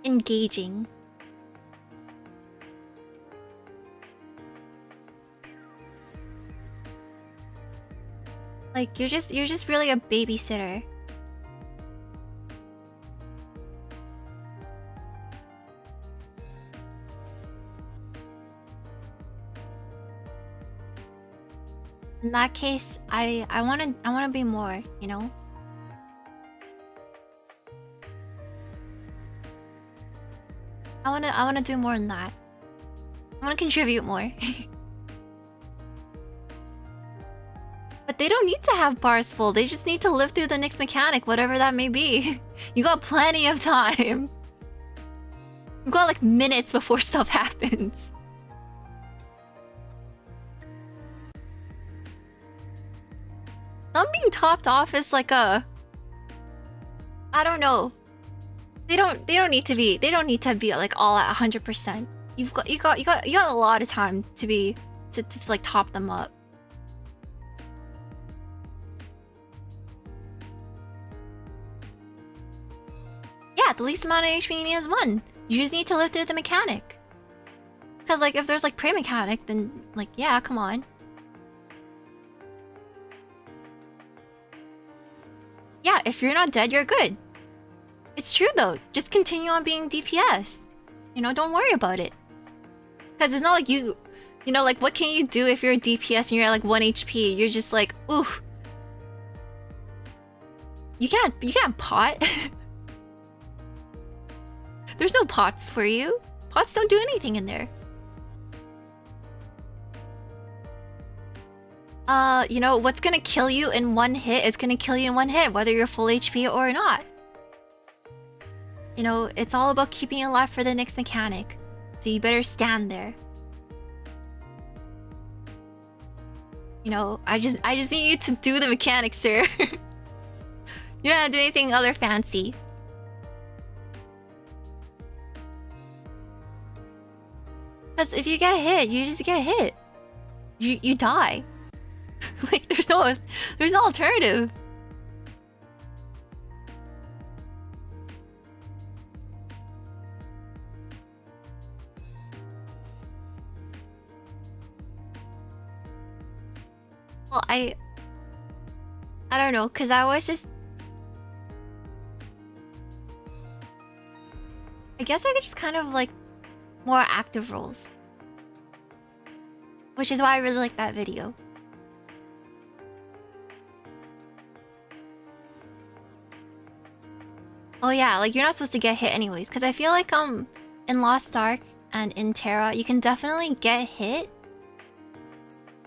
engaging. Like you're just really a babysitter. In that case, I wanna be more, you know? I wanna do more than that. I wanna contribute more. But they don't need to have bars full, they just need to live through the next mechanic, whatever that may be. You got plenty of time. You got like minutes before stuff happens. Them being topped off is like a, I don't know. They don't need to be like all at 100%. You got a lot of time to like top them up. Yeah, the least amount of HP you need is 1. You just need to live through the mechanic. Because like if there's like pre-mechanic, then like yeah, come on. Yeah, if you're not dead, you're good. It's true though. Just continue on being DPS. You know, don't worry about it. Because it's not like you know, like what can you do if you're a DPS and you're at like 1 HP? You're just like, ooh. You can't pot. There's no pots for you. Pots don't do anything in there. You know, what's gonna kill you in 1 hit is gonna kill you in 1 hit, whether you're full HP or not. You know, it's all about keeping you alive for the next mechanic. So you better stand there. You know, I just need you to do the mechanics, sir. You don't have to do anything other fancy. Because if you get hit, you just get hit. You die. Like, there's no alternative. Well, I don't know, cause I was just. I guess I could just kind of like more active roles. Which is why I really like that video. Oh yeah, like you're not supposed to get hit anyways. Cause I feel like in Lost Ark and in Terra, you can definitely get hit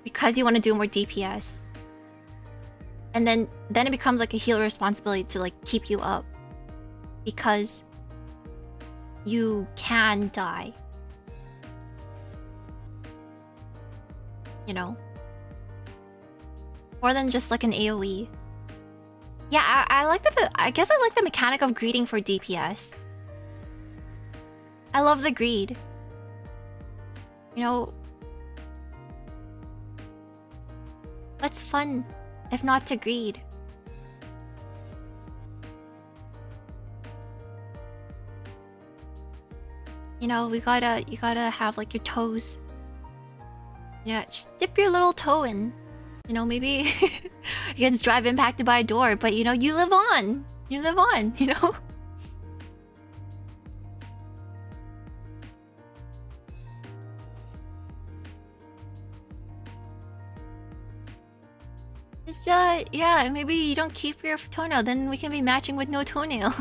because you want to do more DPS. And then it becomes like a healer responsibility to like keep you up. Because you can die. You know? More than just like an AoE. Yeah, I like I guess I like the mechanic of greeting for DPS. I love the greed. You know, what's fun if not to greed? You know, you gotta have like your toes. Yeah, just dip your little toe in. You know, maybe you get drive impacted by a door, but you know, you live on. You live on, you know? Just, yeah, maybe you don't keep your toenail, then we can be matching with no toenail.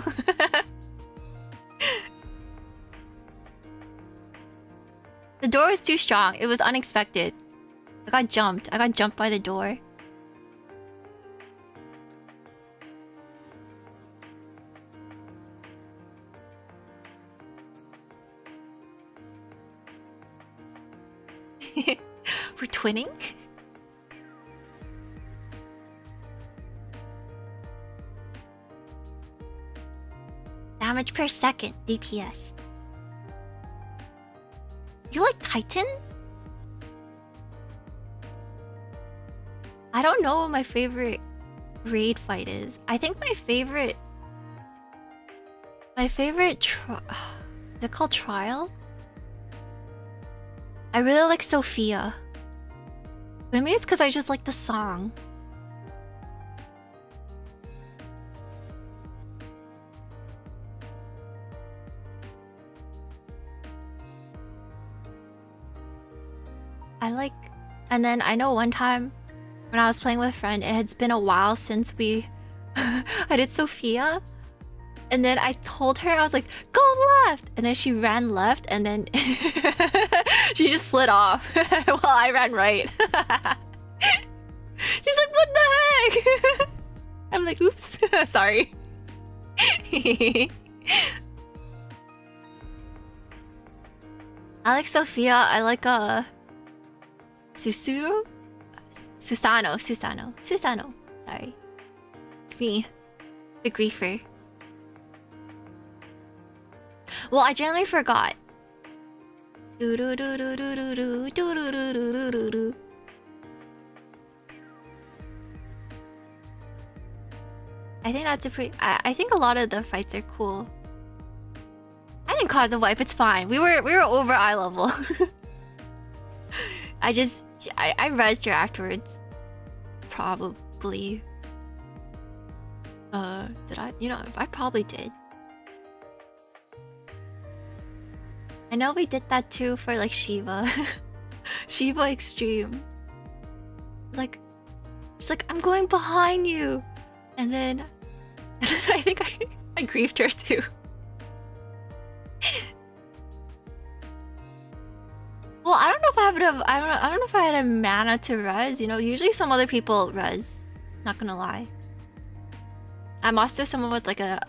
The door was too strong. It was unexpected. I got jumped. I got jumped by the door. We're twinning? Damage per second, DPS. You like Titan? I don't know what my favorite raid fight is. I think my favorite... is it called Trial? I really like Sophia. Maybe it's because I just like the song. I like... And then I know one time when I was playing with a friend, it had been a while since we... I did Sophia. And then I told her, I was like, go left! And then she ran left, and then she just slid off while I ran right. She's like, what the heck? I'm like, oops, sorry. I like Sophia. I like Susano. Sorry. It's me, the griefer. Well, I generally forgot. I think that's a pretty... I think a lot of the fights are cool. I didn't cause a wipe, it's fine. We were over eye level. I rezzed her afterwards. Probably. Did I? You know, I probably did. I know we did that too for like Shiva. Shiva Extreme. Like, she's like, I'm going behind you. And then I think I griefed her too. Well, I don't know if I don't know if I had a mana to res, you know, usually some other people res. Not gonna lie. I'm also someone with like a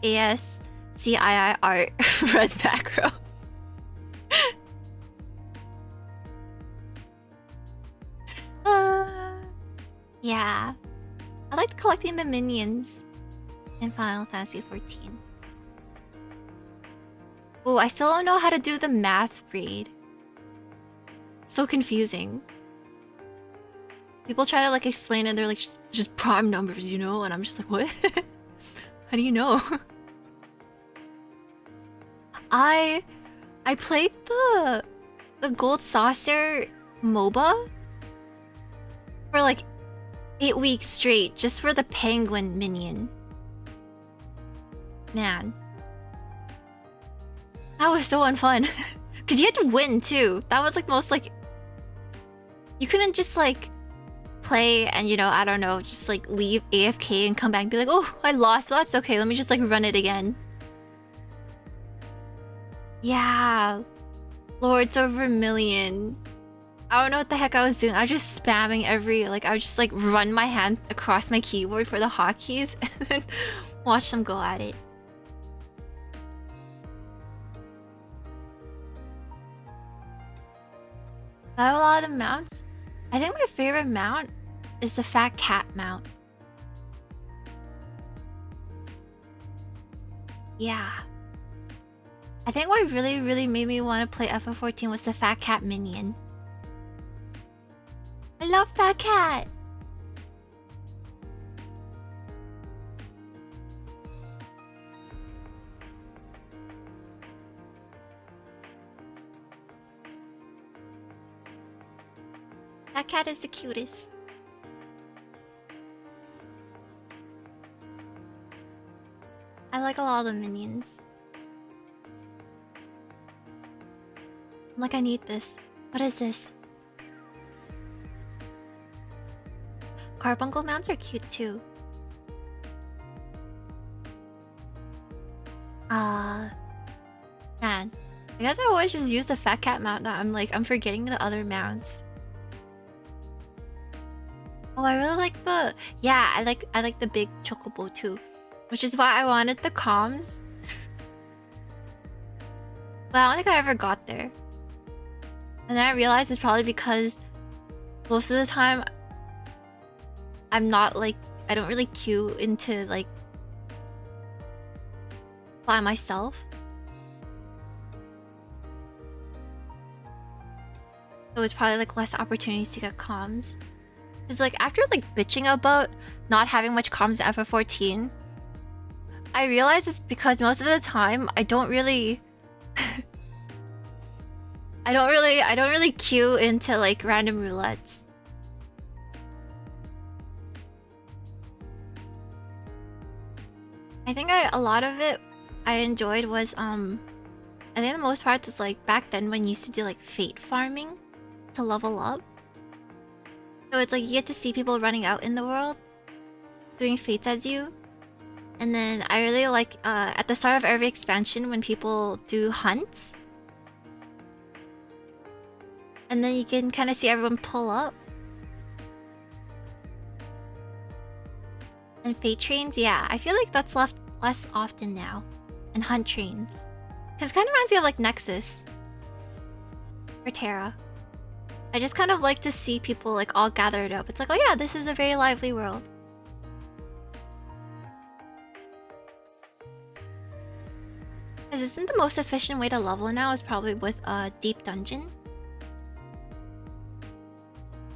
ASCII art res macro. Yeah. I liked collecting the minions in Final Fantasy 14. Oh, I still don't know how to do the math read. so confusing. People try to like explain it, they're like just prime numbers, you know? And I'm just like, what? How do you know? I played the Gold Saucer MOBA for like 8 weeks straight just for the penguin minion. Man. That was so unfun. Cause you had to win too. That was like most like... You couldn't just like play and, you know, I don't know, just like leave AFK and come back and be like, oh, I lost, well that's okay, let me just like run it again. Yeah. Lords of Vermilion. I don't know what the heck I was doing. I was just spamming every, like, I would just like run my hand across my keyboard for the hotkeys and then watch them go at it. I have a lot of the mounts. I think my favorite mount is the fat cat mount. Yeah. I think what really made me want to play FF14 was the fat cat minion. I love fat cat! That cat is the cutest. I like a lot of the minions. I'm like, I need this. What is this? Carbuncle mounts are cute too. Man. I guess I always just use the fat cat mount now. I'm forgetting the other mounts. Oh, I really like the... Yeah, I like the big chocobo too. Which is why I wanted the comms. But I don't think I ever got there. And then I realized it's probably because most of the time I'm not like... I don't really queue into like... by myself. So it's probably like less opportunities to get comms. Because like after like bitching about not having much comms in FF14, I realize it's because most of the time I don't really I don't really queue into like random roulettes. I think a lot of it I enjoyed was I think the most part is like back then when you used to do like fate farming to level up. So it's like you get to see people running out in the world doing fates as you. And then I really like at the start of every expansion when people do hunts. And then you can kind of see everyone pull up. And fate trains, yeah, I feel like that's left less often now. And hunt trains. Because it kind of reminds me of like Nexus. Or Terra. I just kind of like to see people like all gathered up. It's like, oh yeah, this is a very lively world. Because isn't the most efficient way to level now is probably with a deep dungeon?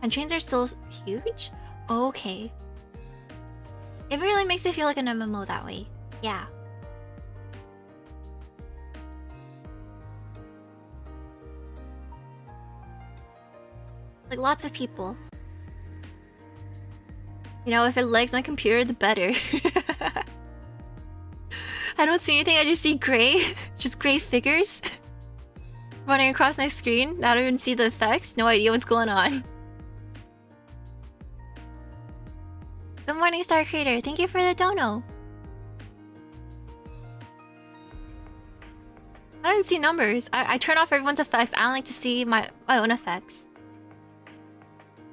And trains are still huge? Okay. It really makes it feel like an MMO that way. Yeah. Like lots of people. You know, if it lags my computer, the better. I don't see anything, I just see gray. Just gray figures. Running across my screen. I don't even see the effects. No idea what's going on. Good morning, Star Creator. Thank you for the dono. I don't see numbers. I turn off everyone's effects. I don't like to see my own effects.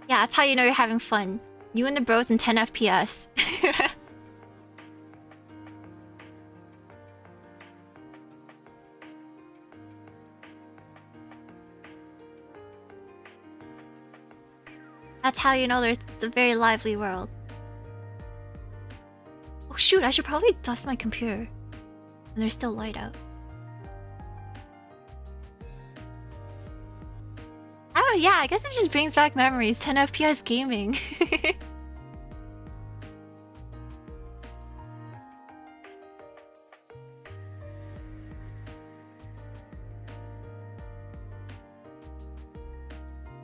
Yeah, that's how you know you're having fun. You and the bros in 10 FPS. That's how you know it's a very lively world. Oh shoot, I should probably dust my computer. And there's still light out. I Oh yeah, I guess it just brings back memories. 10 FPS gaming.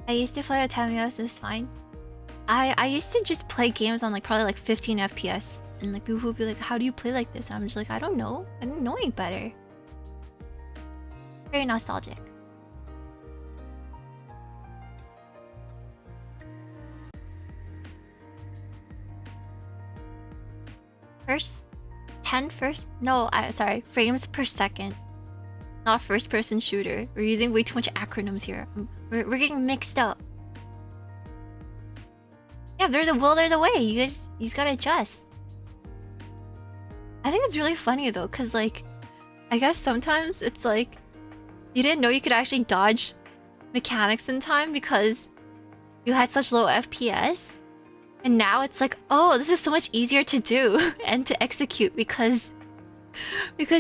I used to play with Tamios, it's fine. I used to just play games on like probably like 15 FPS. And like people would be like, how do you play like this? And I'm just like, I don't know. I didn't know any better. Very nostalgic. Sorry, frames per second. Not first person shooter. We're using way too much acronyms here. We're getting mixed up. Yeah, if there's a will, there's a way. You guys gotta adjust. I think it's really funny though, cause like, I guess sometimes it's like, you didn't know you could actually dodge mechanics in time because you had such low FPS. And now it's like, oh, this is so much easier to do and to execute because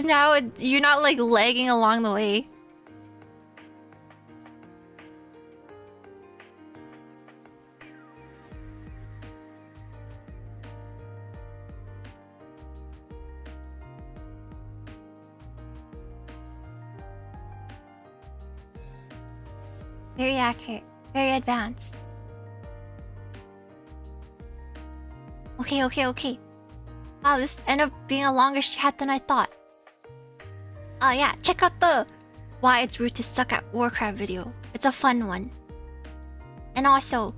now you're not like lagging along the way. Very accurate, very advanced. Okay. Wow, this ended up being a longer chat than I thought. Oh yeah, check out the why it's rude to suck at Warcraft video. It's a fun one. And also,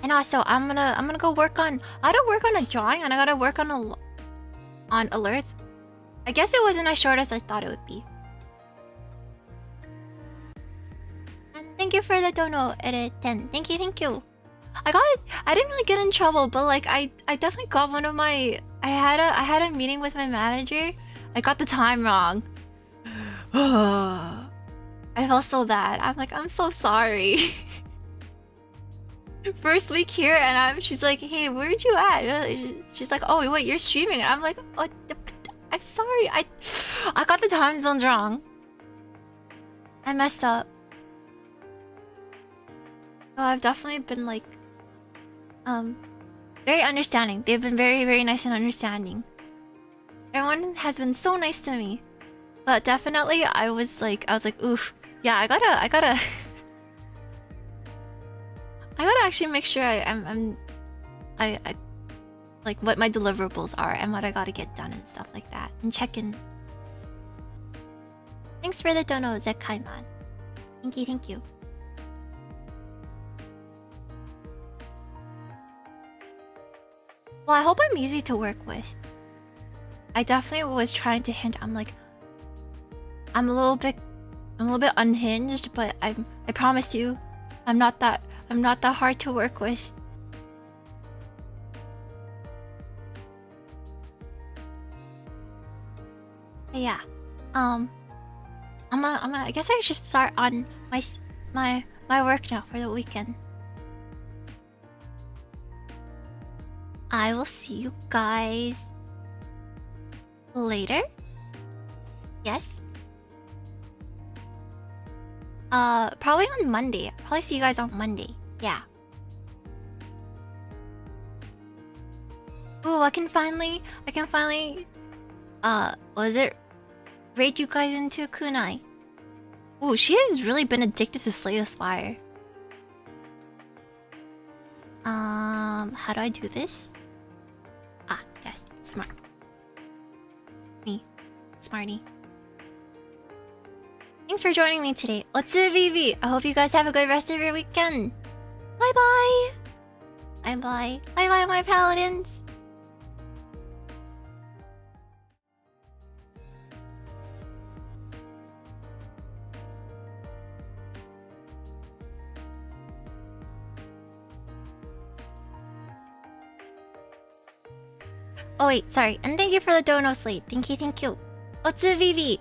I'm gonna go work on. I gotta work on a drawing and I gotta work on alerts. I guess it wasn't as short as I thought it would be. And thank you for the dono, edit 10. Thank you. I didn't really get in trouble, but like I definitely got one of my. I had a meeting with my manager. I got the time wrong. I felt so bad. I'm like, I'm so sorry. First week here, and she's like, hey, where'd you at? She's like, oh wait, you're streaming. And I'm like, oh, I'm sorry. I got the time zones wrong. I messed up. So I've definitely been like, very understanding. They've been very, very nice and understanding. Everyone has been so nice to me. But definitely, I was like, oof. Yeah, I gotta I gotta actually make sure I like what my deliverables are and what I gotta get done and stuff like that. And check in. Thanks for the dono, Zekai-man. Thank you. Well, I hope I'm easy to work with. I definitely was trying to hint. I'm like, I'm a little bit unhinged, but I promise you, I'm not that hard to work with. But yeah, I guess I should start on my work now for the weekend. I will see you guys later. Yes. Probably on Monday. Probably see you guys on Monday. Yeah. Ooh, I can finally was it raid you guys into Kunai? Ooh, she has really been addicted to Slay the Spire. How do I do this? Ah, yes, smart. Me, smarty. Thanks for joining me today. Otsu VV. I hope you guys have a good rest of your weekend. Bye bye. Bye bye. Bye bye, my paladins. Oh wait, sorry. And thank you for the dono slate. Thank you. Otsu VV.